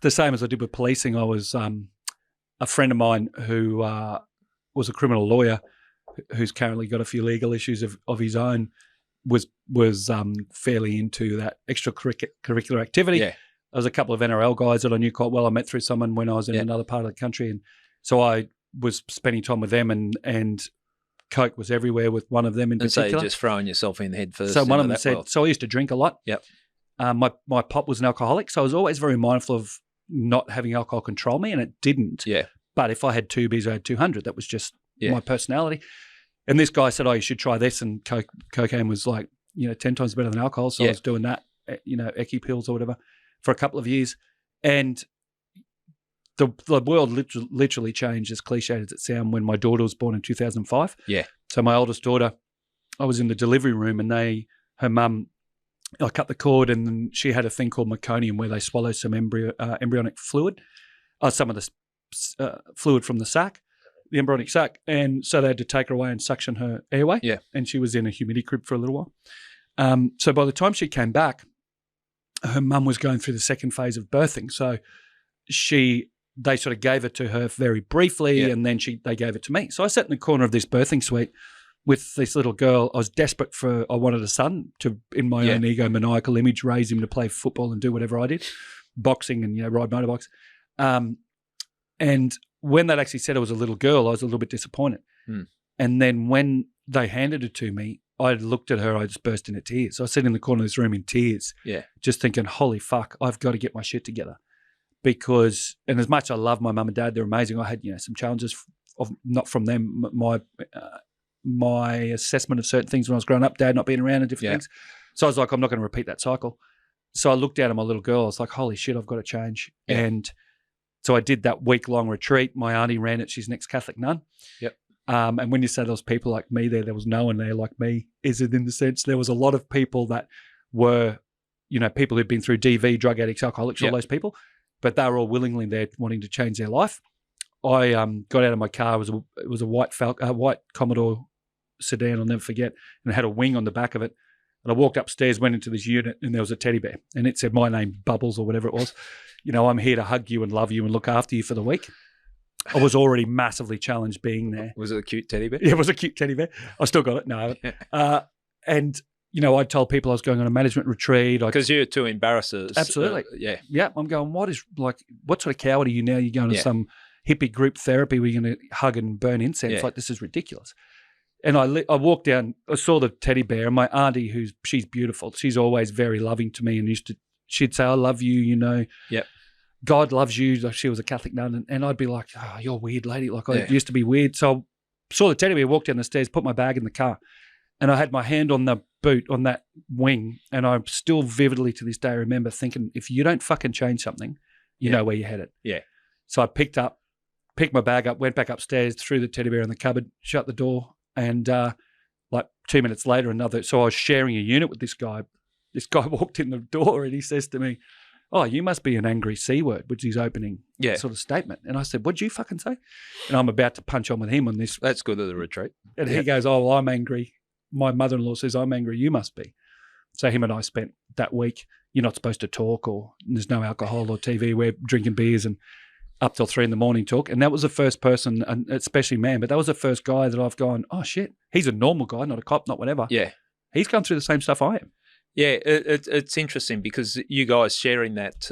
the same as I did with policing, I was a friend of mine who was a criminal lawyer who's currently got a few legal issues of his own, was fairly into that extracurricular activity. Yeah. There was a couple of NRL guys that I knew quite well. I met through someone when I was in another part of the country. And so I was spending time with them, and coke was everywhere with one of them in particular. So you're just throwing yourself in head first. So one of them said, so I used to drink a lot. Yep. My pop was an alcoholic, so I was always very mindful of not having alcohol control me, and it didn't. Yeah. But if I had 2 beers, I had 200. That was just my personality. And this guy said, you should try this. And cocaine was 10 times better than alcohol. So I was doing that, Ecki pills or whatever for a couple of years. And the world literally changed, as cliched as it sounds, when my daughter was born in 2005. Yeah. So my oldest daughter, I was in the delivery room, and her mum, I cut the cord, and then she had a thing called meconium where they swallow some embryonic fluid, some of the fluid from the sac, the embryonic sac. And so they had to take her away and suction her airway. Yeah. And she was in a humidity crib for a little while. So by the time she came back, her mum was going through the second phase of birthing. So they sort of gave it to her very briefly, and then they gave it to me. So I sat in the corner of this birthing suite with this little girl. I was desperate I wanted a son to, in my own egomaniacal image, raise him to play football and do whatever I did, boxing and, ride motorbikes. And when they actually said it was a little girl, I was a little bit disappointed. And then when they handed it to me, I looked at her, I just burst into tears. So I sat in the corner of this room in tears, just thinking, holy fuck, I've got to get my shit together. Because, and as much as I love my mum and dad, they're amazing. I had, some challenges not from them. My assessment of certain things when I was growing up, dad not being around and different things. So I was like, I'm not going to repeat that cycle. So I looked down at my little girl. I was like, holy shit, I've got to change. Yeah. And so I did that week-long retreat. My auntie ran it. She's an ex-Catholic nun. Yep. And when you say there was people like me there was no one there like me. Is it in the sense there was a lot of people that were, people who'd been through DV, drug addicts, alcoholics, all those people, but they were all willingly there wanting to change their life. I got out of my car. It was a white Commodore sedan, I'll never forget, and it had a wing on the back of it. And I walked upstairs, went into this unit, and there was a teddy bear, and it said my name, Bubbles, or whatever it was. I'm here to hug you and love you and look after you for the week. I was already massively challenged being there. Was it a cute teddy bear? Yeah, it was a cute teddy bear. I still got it. No, I haven't. And I told people I was going on a management retreat. Because you're too embarrassed. Absolutely. Yeah. I'm going, what sort of coward are you now? You're going to some hippie group therapy where you're going to hug and burn incense. Like, this is ridiculous. And I walked down, I saw the teddy bear, and my auntie, she's beautiful. She's always very loving to me, and she'd say, I love you, Yep. God loves you. Like, she was a Catholic nun. And I'd be like, oh, you're weird, lady. Like, I used to be weird. So I saw the teddy bear, walked down the stairs, put my bag in the car, and I had my hand on the boot, on that wing, and I still vividly to this day remember thinking, if you don't fucking change something, you know where you're headed. Yeah. So I picked my bag up, went back upstairs, threw the teddy bear in the cupboard, shut the door, and Like 2 minutes later, another. So I was sharing a unit with this guy. This guy walked in the door and he says to me, "Oh, you must be an angry C word," which is his opening sort of statement. And I said, "What'd you fucking say?" And I'm about to punch on with him on this. That's good at the retreat. And he goes, "Oh, well, I'm angry. My mother-in-law says I'm angry. You must be." So him and I spent that week. You're not supposed to talk, or there's no alcohol or TV. We're drinking beers and up till 3 a.m. talk. And that was the first person, and especially man, but that was the first guy that I've gone, "Oh shit, he's a normal guy, not a cop, not whatever." Yeah. He's gone through the same stuff I am. Yeah, it's interesting because you guys sharing that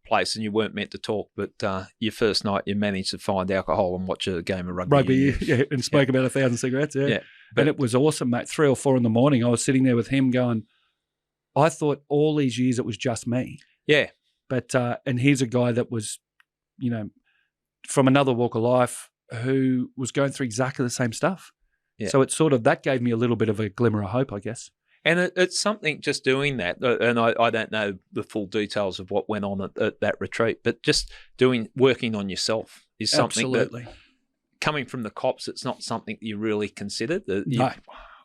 place and you weren't meant to talk, but your first night you managed to find alcohol and watch a game of rugby. And smoke about 1,000 cigarettes, yeah. And it was awesome, mate. 3 or 4 in the morning, I was sitting there with him going, I thought all these years it was just me. Yeah. But, and here's a guy that was, from another walk of life who was going through exactly the same stuff. Yeah. So it's sort of, that gave me a little bit of a glimmer of hope, I guess. And it's something just doing that, and I don't know the full details of what went on at that retreat, but just working on yourself is something absolutely. That, coming from the cops, it's not something you really considered. No.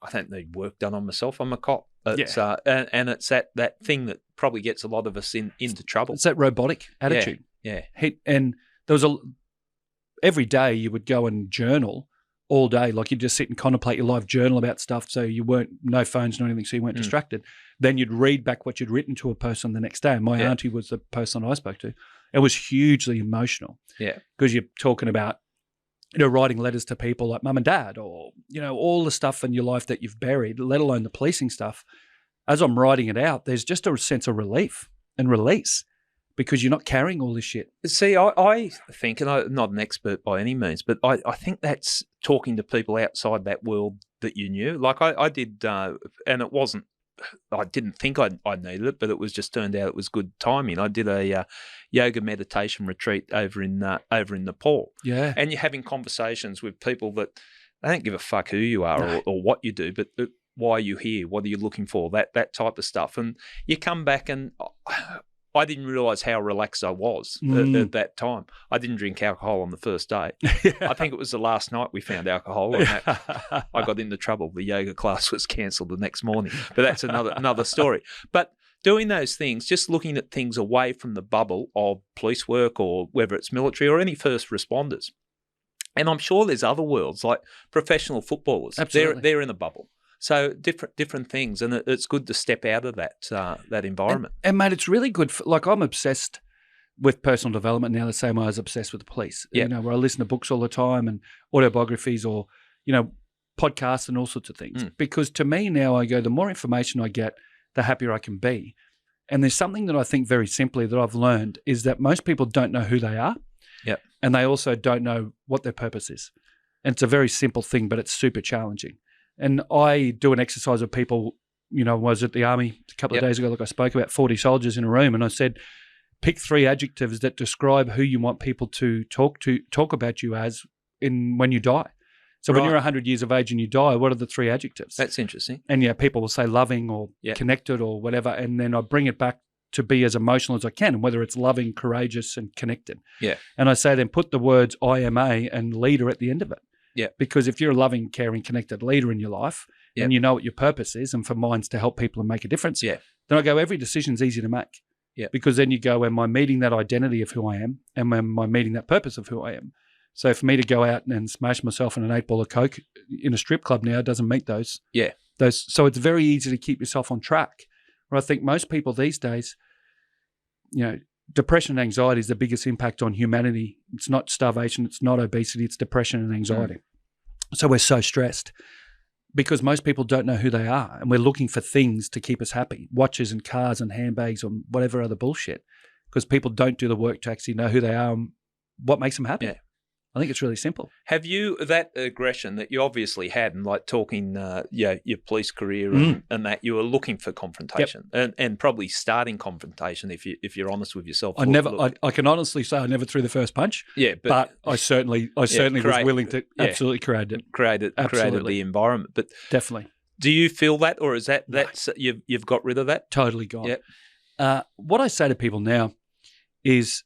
I don't need work done on myself. I'm a cop. It's, and it's that thing that probably gets a lot of us into trouble. It's that robotic attitude. Yeah. And there was every day you would go and journal all day, like you'd just sit and contemplate your life, journal about stuff, so you weren't, no phones, no anything, so you weren't distracted. Then you'd read back what you'd written to a person the next day. And my auntie was the person I spoke to. It was hugely emotional. Yeah. Because you're talking about, writing letters to people like mum and dad, or, all the stuff in your life that you've buried, let alone the policing stuff. As I'm writing it out, there's just a sense of relief and release, because you're not carrying all this shit. See, I think, and I'm not an expert by any means, but I think that's talking to people outside that world that you knew. Like I did, and it wasn't, I didn't think I needed it, but it was just turned out it was good timing. I did a yoga meditation retreat over in Nepal. Yeah. And you're having conversations with people that they don't give a fuck who you are or what you do, but why are you here? What are you looking for? That type of stuff. And you come back and I didn't realise how relaxed I was at that time. I didn't drink alcohol on the first day. I think it was the last night we found alcohol, and I got into trouble. The yoga class was cancelled the next morning, but that's another story. But doing those things, just looking at things away from the bubble of police work, or whether it's military or any first responders. And I'm sure there's other worlds, like professional footballers. Absolutely. They're in a bubble. So different things, and it's good to step out of that environment. And mate, it's really good. Like I'm obsessed with personal development now, the same way I was obsessed with the police. Yeah. Where I listen to books all the time and autobiographies, or podcasts and all sorts of things. Because to me now, I go, the more information I get, the happier I can be. And there's something that I think very simply that I've learned is that most people don't know who they are. Yep. And they also don't know what their purpose is. And it's a very simple thing, but it's super challenging. And I do an exercise with people, I was at the army a couple of days ago, like I spoke about 40 soldiers in a room, and I said, pick 3 adjectives that describe who you want people to talk about you as when you die. So when you're 100 years of age and you die, what are the 3 adjectives? That's interesting. And people will say loving or connected or whatever, and then I bring it back to be as emotional as I can, and whether it's loving, courageous, and connected. Yeah. And I say then put the words IMA and leader at the end of it. Yeah. Because if you're a loving, caring, connected leader in your life, and you know what your purpose is, and for mine's to help people and make a difference, then I go, every decision's easy to make. Yeah. Because then you go, am I meeting that identity of who I am? And am I meeting that purpose of who I am? So for me to go out and smash myself in an 8-ball of Coke in a strip club now doesn't meet those. Yeah. So it's very easy to keep yourself on track. Where I think most people these days, depression and anxiety is the biggest impact on humanity. It's not starvation, it's not obesity, it's depression and anxiety. So we're so stressed because most people don't know who they are, and we're looking for things to keep us happy, watches and cars and handbags or whatever other bullshit, because people don't do the work to actually know who they are and what makes them happy. Yeah. I think it's really simple. Have you, that aggression that you obviously had, and like talking, your police career and that, you were looking for confrontation and probably starting confrontation if you're honest with yourself. I can honestly say I never threw the first punch. Yeah, but I certainly was willing to absolutely create it. Created the environment. But definitely. Do you feel that, or is that's you've got rid of that? Totally gone. Yeah. What I say to people now is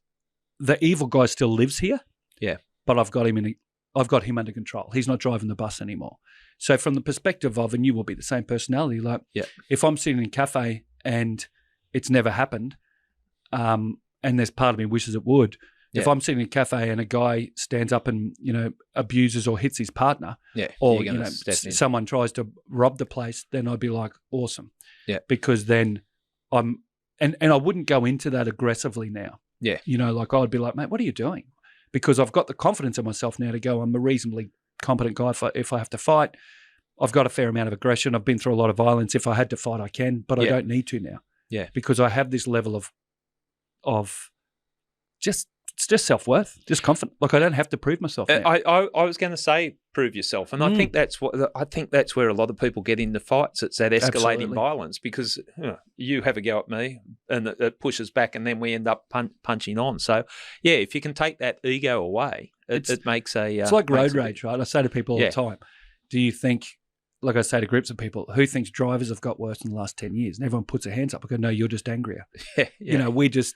the evil guy still lives here. Yeah. But I've got him I've got him under control. He's not driving the bus anymore. So from the perspective of, and you will be the same personality, like if I'm sitting in a cafe and it's never happened, and there's part of me wishes it would, if I'm sitting in a cafe and a guy stands up and, abuses or hits his partner, or, someone tries to rob the place, then I'd be like, awesome. Yeah. Because then and I wouldn't go into that aggressively now. Yeah. Like I'd be like, mate, what are you doing? Because I've got the confidence in myself now to go, I'm a reasonably competent guy if I have to fight. I've got a fair amount of aggression. I've been through a lot of violence. If I had to fight, I can, but I don't need to now. Yeah. Because I have this level of just self-worth, just confident. Like I don't have to prove myself now. I was going to say prove yourself, and I think that's where a lot of people get into fights. It's that escalating violence because you have a go at me, and it pushes back, and then we end up punching on. So if you can take that ego away, it makes it's like road rage, right? I say to people all the time, do you think? Like I say to groups of people, who thinks drivers have got worse in the last 10 years? And everyone puts their hands up. I go, no, you're just angrier.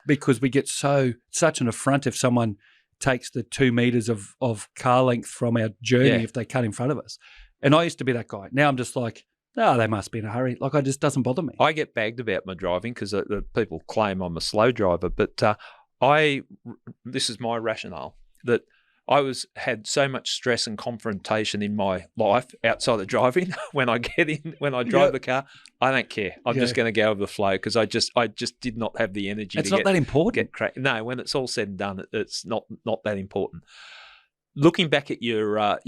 Because we get such an affront if someone takes the 2 meters of car length from our journey if they cut in front of us. And I used to be that guy. Now I'm just like, they must be in a hurry. Like, it just doesn't bother me. I get bagged about my driving because people claim I'm a slow driver. But this is my rationale, that I had so much stress and confrontation in my life outside of driving. When I drive the car, I don't care. I'm just going to go with the flow because I just did not have the energy. It's not that important. No, when it's all said and done, it's not that important. Looking back at your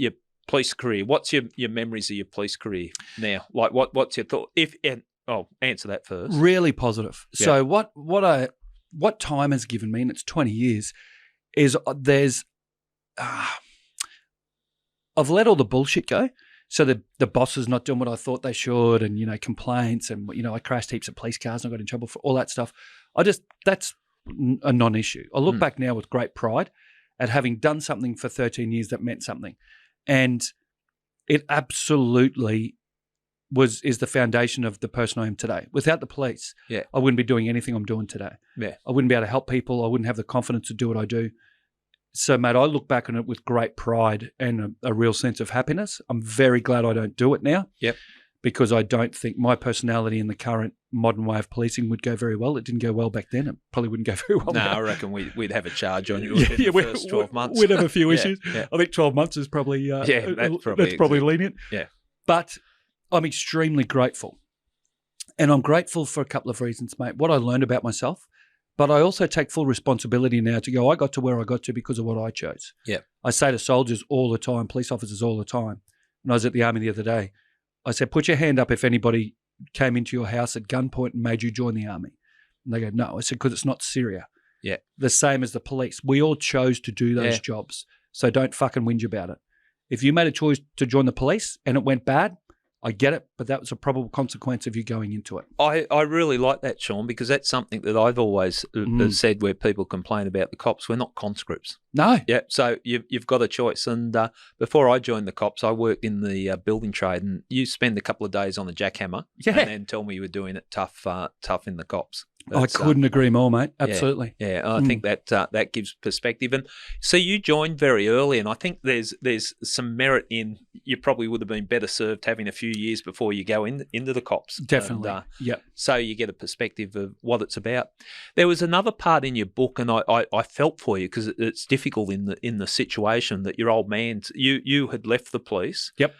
police career, what's your memories of your police career now? Like what's your thought? Answer that first. Really positive. Yeah. So what time has given me, and it's 20 years, is I've let all the bullshit go. So the boss is not doing what I thought they should, and complaints, and I crashed heaps of police cars and I got in trouble for all that stuff. That's a non-issue. I look back now with great pride at having done something for 13 years that meant something, and it absolutely is the foundation of the person I am today. Without the police, I wouldn't be doing anything I'm doing today. Yeah, I wouldn't be able to help people. I wouldn't have the confidence to do what I do. So, mate, I look back on it with great pride and a real sense of happiness. I'm very glad I don't do it now. Yep. Because I don't think my personality in the current modern way of policing would go very well. It didn't go well back then. It probably wouldn't go very well now. I reckon we'd have a charge on you within the first 12 months. We'd have a few issues. Yeah. I think 12 months is probably that's probably lenient. Yeah. But I'm extremely grateful. And I'm grateful for a couple of reasons, mate. What I learned about myself, but I also take full responsibility now to go, I got to where I got to because of what I chose. Yeah. I say to soldiers all the time, police officers all the time. When I was at the Army the other day, I said, put your hand up if anybody came into your house at gunpoint and made you join the Army. And they go, no. I said, because it's not Syria. Yeah. The same as the police. We all chose to do those jobs. So don't fucking whinge about it. If you made a choice to join the police and it went bad, I get it, but that was a probable consequence of you going into it. I really like that, Shaun, because that's something that I've always said where people complain about the cops. We're not conscripts. No. Yeah, so you've got a choice. And before I joined the cops, I worked in the building trade, and you spend a couple of days on the jackhammer and then tell me you were doing it tough in the cops. I couldn't agree more, mate. Absolutely. Yeah, I think that gives perspective. And so you joined very early, and I think there's some merit in you probably would have been better served having a few years before you go into the cops. Definitely. And, so you get a perspective of what it's about. There was another part in your book, and I felt for you because it's difficult in the situation that your old man, you had left the police. Yep.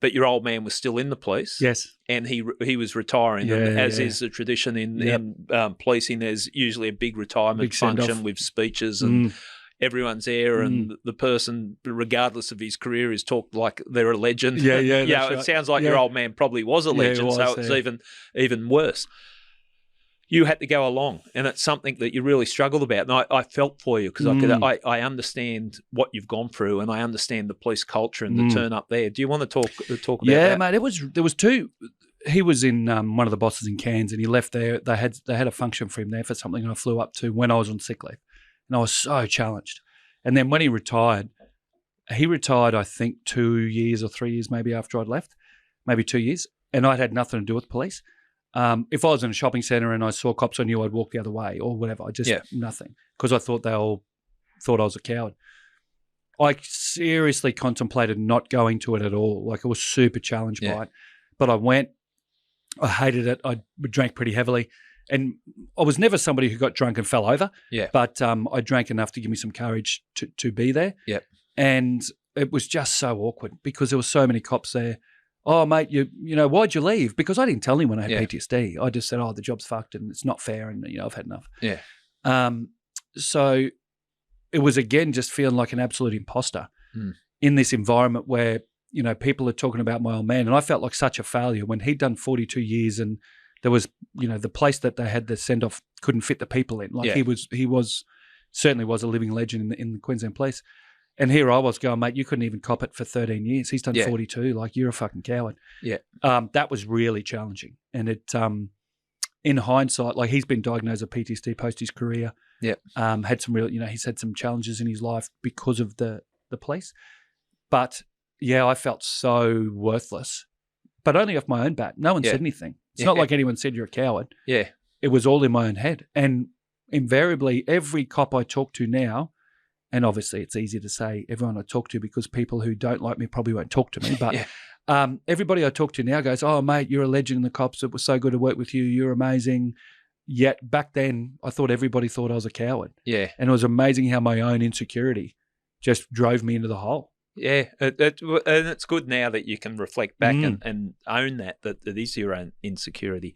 But your old man was still in the police. Yes. And he was retiring. And as is the tradition in policing, there's usually a big retirement function with speeches and everyone's there and the person, regardless of his career, is talked like they're a legend. Yeah. It sounds like your old man probably was a legend, so it's even worse. You had to go along, and it's something that you really struggled about. And I felt for you because I understand what you've gone through, and I understand the police culture and the turn up there. Do you want to talk about that? Yeah, mate. There was two. He was in one of the bosses in Cairns, and he left there. They had a function for him there for something, and I flew up to when I was on sick leave, and I was so challenged. And then when he retired, I think 2 years or 3 years maybe after I'd left, maybe 2 years, and I'd had nothing to do with police. If I was in a shopping centre and I saw cops, I knew I'd walk the other way or whatever. Nothing, because I thought they all thought I was a coward. I seriously contemplated not going to it at all. Like I was super challenged by it. But I went. I hated it. I drank pretty heavily. And I was never somebody who got drunk and fell over. Yeah. But I drank enough to give me some courage to be there. Yep. And it was just so awkward because there were so many cops there. Oh, mate, you know, why'd you leave? Because I didn't tell anyone I had PTSD. I just said, oh, the job's fucked and it's not fair and, you know, I've had enough. Yeah. So it was, again, just feeling like an absolute imposter in this environment where, you know, people are talking about my old man. And I felt like such a failure when he'd done 42 years and there was, you know, the place that they had the send-off couldn't fit the people in. Like he certainly was a living legend in the Queensland Police. And here I was going, mate, you couldn't even cop it for 13 years. He's done 42. Like, you're a fucking coward. Yeah. That was really challenging. And it, in hindsight, like he's been diagnosed with PTSD post his career. Yeah. Had some real, you know, he's had some challenges in his life because of the police. But yeah, I felt so worthless, but only off my own bat. No one said anything. It's not like anyone said you're a coward. Yeah. It was all in my own head. And invariably, every cop I talk to now, and obviously it's easy to say everyone I talk to because people who don't like me probably won't talk to me, but everybody I talk to now goes, oh, mate, you're a legend in the cops. It was so good to work with you. You're amazing. Yet back then, I thought everybody thought I was a coward. Yeah. And it was amazing how my own insecurity just drove me into the hole. Yeah, and it's good now that you can reflect back and own that it is your own insecurity.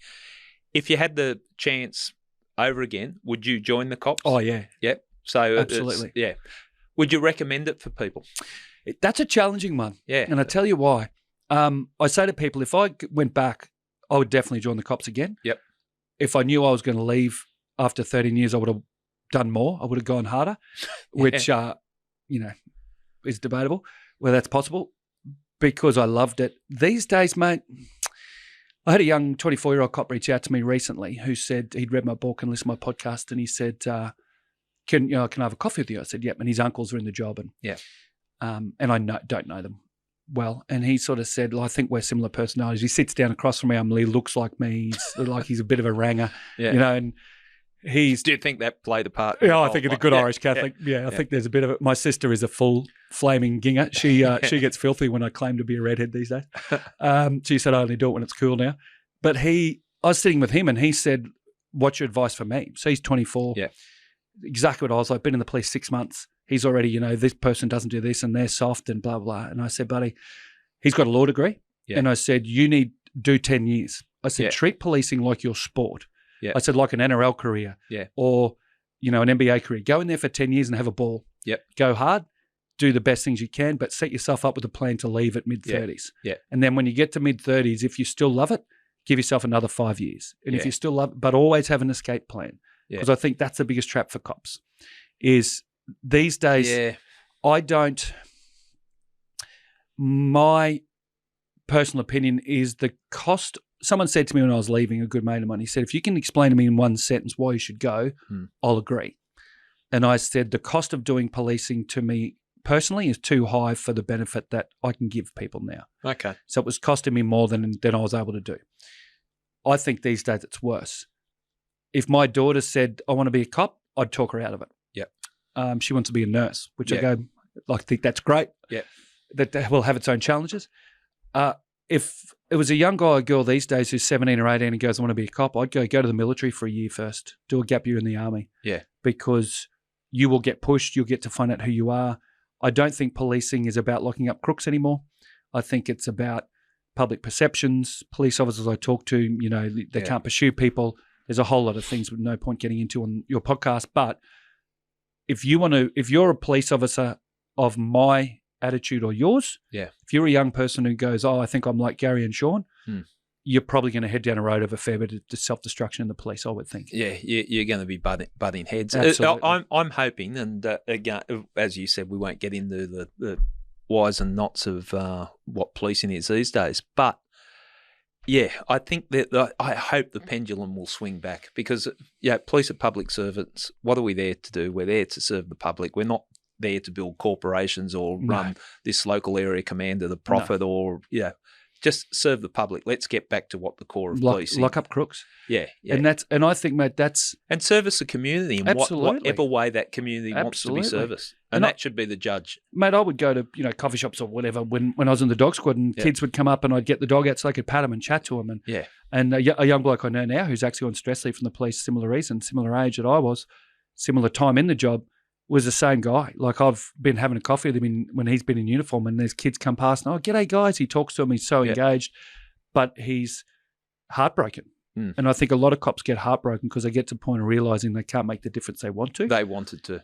If you had the chance over again, would you join the cops? Oh, yeah. Yep. So absolutely. Yeah. Would you recommend it for people? That's a challenging one. Yeah. And I tell you why. I say to people, if I went back, I would definitely join the cops again. Yep. If I knew I was going to leave after 13 years, I would have done more. I would have gone harder, which, you know, is debatable whether that's possible because I loved it. These days, mate, I had a young 24-year-old cop reach out to me recently who said he'd read my book and listened to my podcast, and he said, can I have a coffee with you? I said, yep. And his uncles are in the job. And and I don't know them well. And he sort of said, well, I think we're similar personalities. He sits down across from me. He looks like me. He's like he's a bit of a ranger, you know, and do you think that played a part? Yeah, I think it's a good Irish Catholic. Yeah, I think there's a bit of it. My sister is a full flaming ginger. She gets filthy when I claim to be a redhead these days. She said I only do it when it's cool now. But I was sitting with him and he said, what's your advice for me? So he's 24. Yeah. Exactly what I was like. Been in the police 6 months. He's already, you know, this person doesn't do this and they're soft and blah, blah. And I said, buddy, he's got a law degree. Yeah. And I said, you need do 10 years. I said, treat policing like your sport. Yeah. I said, like an NRL career or, you know, an NBA career. Go in there for 10 years and have a ball. Yep. Go hard, do the best things you can, but set yourself up with a plan to leave at mid-30s. Yeah. And then when you get to mid-30s, if you still love it, give yourself another 5 years. And if you still love it, but always have an escape plan. Because I think that's the biggest trap for cops is these days my personal opinion is the cost. Someone said to me when I was leaving, a good mate of mine, he said, if you can explain to me in one sentence why you should go, I'll agree. And I said, the cost of doing policing to me personally is too high for the benefit that I can give people now. Okay. So it was costing me more than I was able to do. I think these days it's worse. If my daughter said, I want to be a cop, I'd talk her out of it. Yeah. She wants to be a nurse, which I go, I think that's great. Yeah. That will have its own challenges. If it was a young guy or girl these days who's 17 or 18 and goes, I want to be a cop, I'd go to the military for a year first, do a gap year in the army. Yeah. Because you will get pushed, you'll get to find out who you are. I don't think policing is about locking up crooks anymore. I think it's about public perceptions. Police officers I talk to, you know, they can't pursue people. There's a whole lot of things with no point getting into on your podcast. But if you're a police officer of my attitude or yours, if you're a young person who goes, oh, I think I'm like Gary and Shaun, you're probably going to head down a road of a fair bit of self-destruction in the police, I would think. Yeah, you're going to be butting heads. Absolutely. I'm hoping, and again, as you said, we won't get into the whys and knots of what policing is these days, but yeah, I think that I hope the pendulum will swing back because, police are public servants. What are we there to do? We're there to serve the public. We're not there to build corporations or run this local area command to the profit or, just serve the public. Let's get back to what the core of policing. Lock up crooks. Yeah. And I think, mate, that's and service the community in whatever way that community wants to be serviced, and that should be the judge. Mate, I would go to coffee shops or whatever when I was in the dog squad, and kids would come up, and I'd get the dog out so I could pat them and chat to them. And a young bloke I know now who's actually on stress leave from the police, similar reason, similar age that I was, similar time in the job, was the same guy. Like, I've been having a coffee with him when he's been in uniform, and there's kids come past and, g'day guys. He talks to them. He's so engaged, but he's heartbroken. And I think a lot of cops get heartbroken because they get to the point of realising they can't make the difference they want to. They wanted to,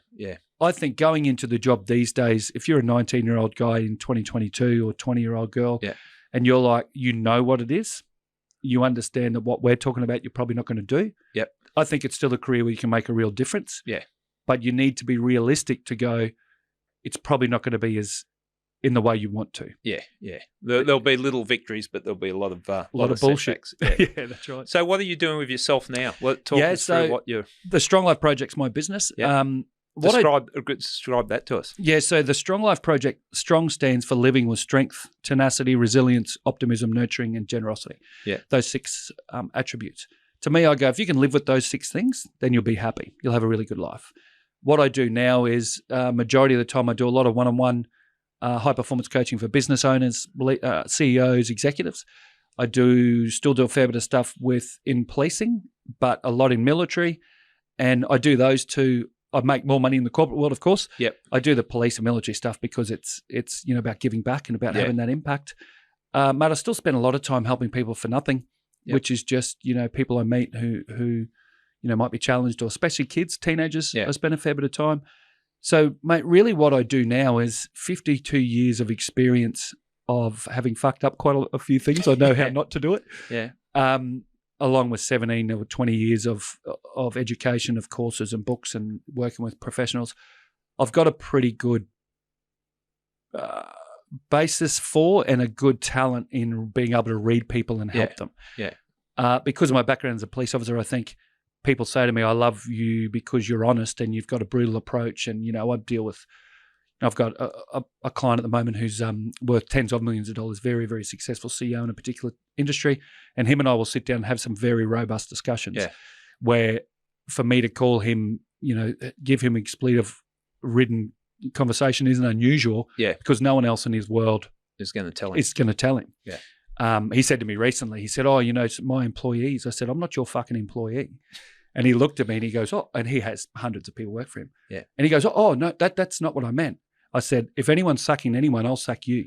I think going into the job these days, if you're a 19-year-old guy in 2022 or 20-year-old girl, and you're like, you know what it is, you understand that what we're talking about you're probably not going to do. I think it's still a career where you can make a real difference. But you need to be realistic to go, it's probably not going to be as in the way you want to. There'll be little victories, but there'll be a lot of bullshit. Yeah. That's right. So what are you doing with yourself now? Talk us through what you're... The Strong Life Project's my business. Describe that to us. Yeah, so the Strong Life Project, Strong stands for living with strength, tenacity, resilience, optimism, nurturing, and generosity. Those 6 attributes. To me, I go, if you can live with those 6 things, then you'll be happy. You'll have a really good life. What I do now is majority of the time I do a lot of one-on-one high-performance coaching for business owners, CEOs, executives. I still do a fair bit of stuff in policing, but a lot in military. And I do those 2. I make more money in the corporate world, of course. I do the police and military stuff because it's about giving back and about having that impact. But I still spend a lot of time helping people for nothing, which is just, people I meet who might be challenged, or especially kids, teenagers. I spend a fair bit of time. So, mate, really what I do now is 52 years of experience of having fucked up quite a few things. I know how not to do it. Along with 17 or 20 years of education, of courses and books and working with professionals. I've got a pretty good basis for and a good talent in being able to read people and help them. Because of my background as a police officer, I think people say to me, I love you because you're honest and you've got a brutal approach. And, I've got a client at the moment who's worth tens of millions of dollars, very, very successful CEO in a particular industry. And him and I will sit down and have some very robust discussions where for me to call him, give him expletive ridden conversation isn't unusual because no one else in his world is going to tell him. He said to me recently, he said, it's my employees. I said, I'm not your fucking employee. And he looked at me and he goes, and he has hundreds of people work for him. And he goes, no, that's not what I meant. I said, if anyone's sucking anyone, I'll suck you.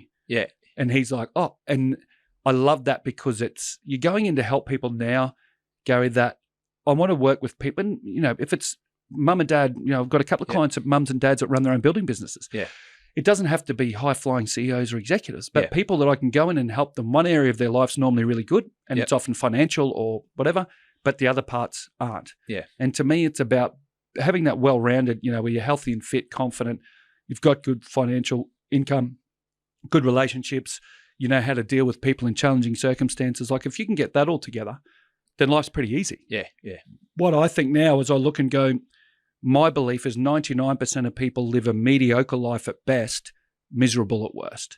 And he's like, and I love that because you're going in to help people now, Gary, that I want to work with people. And, if it's mum and dad, I've got a couple of clients of mums and dads that run their own building businesses. It doesn't have to be high-flying CEOs or executives, but people that I can go in and help them. One area of their life's normally really good, and it's often financial or whatever, but the other parts aren't. And to me, it's about having that well-rounded, where you're healthy and fit, confident, you've got good financial income, good relationships, you know how to deal with people in challenging circumstances. Like if you can get that all together, then life's pretty easy. What I think now is I look and go, my belief is 99% of people live a mediocre life at best, miserable at worst.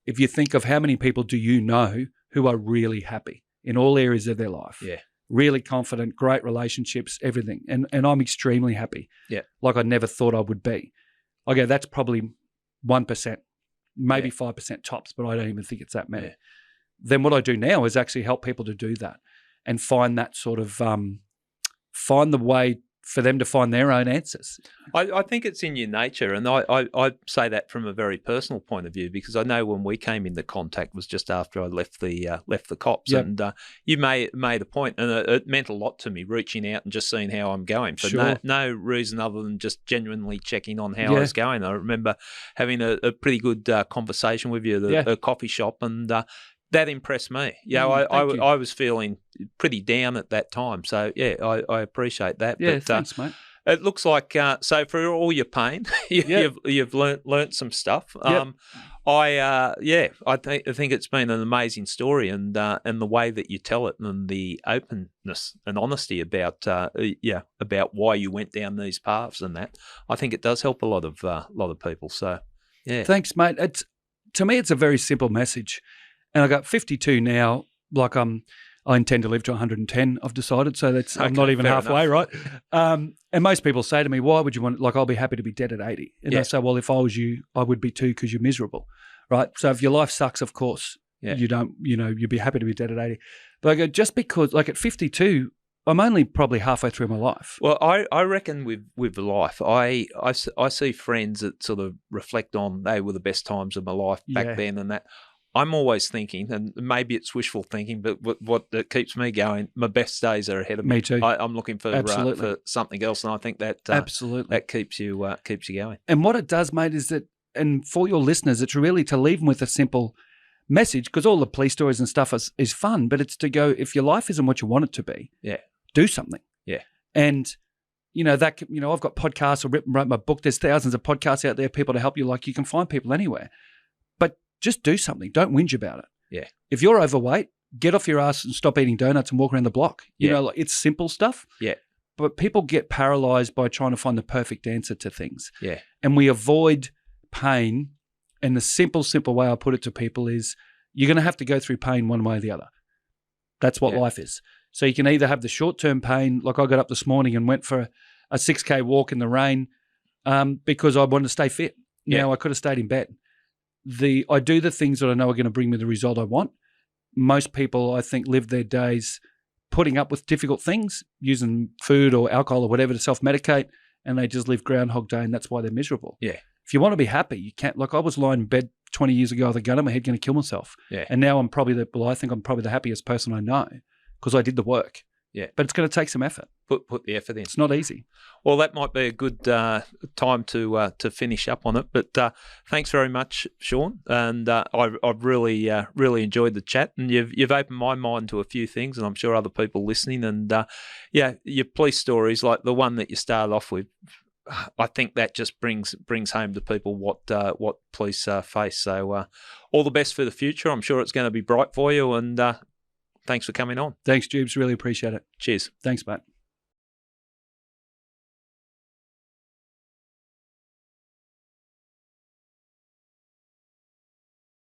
If you think of how many people do you know who are really happy in all areas of their life, really confident, great relationships, everything. And I'm extremely happy, like I never thought I would be. Okay, that's probably 1%, maybe 5% tops, but I don't even think it's that many. Then what I do now is actually help people to do that and find that sort of find the way for them to find their own answers. I think it's in your nature, and I say that from a very personal point of view because I know when we came into contact was just after I left the cops, and you made a point, and it meant a lot to me reaching out and just seeing how I'm going for no reason other than just genuinely checking on how I was going. I remember having a pretty good conversation with you at a coffee shop, and that impressed me. I was feeling pretty down at that time. So, I appreciate that. But, thanks, mate. It looks like, so for all your pain, you've learnt some stuff. I think it's been an amazing story, and the way that you tell it, and the openness and honesty about why you went down these paths, and that I think it does help a lot of people. So, thanks, mate. To me, it's a very simple message. And I got 52 now. Like I intend to live to 110. I've decided, so that's I'm not even halfway, enough. right? And most people say to me, "Why would you want?" Like, I'll be happy to be dead at 80. And I say, "Well, if I was you, I would be too, because you're miserable, right?" So if your life sucks, of course, you don't. You'd be happy to be dead at 80. But I go, just because, like at 52, I'm only probably halfway through my life. Well, I reckon with life, I see friends that sort of reflect on they were the best times of my life back then and that. I'm always thinking, and maybe it's wishful thinking, but what keeps me going, my best days are ahead of me. Me too. I'm looking for something else, and I think that absolutely that keeps you going. And what it does, mate, is that, and for your listeners, it's really to leave them with a simple message, because all the police stories and stuff is fun, but it's to go, if your life isn't what you want it to be, do something. Yeah. And I've got podcasts, I wrote my book. There's thousands of podcasts out there, people to help you. Like, you can find people anywhere. But just do something. Don't whinge about it. Yeah. If you're overweight, get off your ass and stop eating donuts and walk around the block. Like, it's simple stuff. Yeah. But people get paralyzed by trying to find the perfect answer to things. Yeah. And we avoid pain. And the simple way I put it to people is, you're going to have to go through pain one way or the other. That's what life is. So you can either have the short-term pain, like I got up this morning and went for a 6K walk in the rain because I wanted to stay fit. Now I could have stayed in bed. I do the things that I know are going to bring me the result I want. Most people, I think, live their days putting up with difficult things, using food or alcohol or whatever to self-medicate, and they just live Groundhog Day, and that's why they're miserable. Yeah. If you want to be happy, you can't. Like, I was lying in bed 20 years ago with a gun in my head going to kill myself. Yeah. And now I think I'm probably the happiest person I know because I did the work. Yeah. But it's going to take some effort. Put the effort in. It's not easy. Well, that might be a good time to finish up on it. But thanks very much, Shaun. And I've really enjoyed the chat. And you've opened my mind to a few things, and I'm sure other people listening. And your police stories, like the one that you started off with, I think that just brings home to people what police face. So all the best for the future. I'm sure it's going to be bright for you. And thanks for coming on. Thanks, Jubes. Really appreciate it. Cheers. Thanks, mate.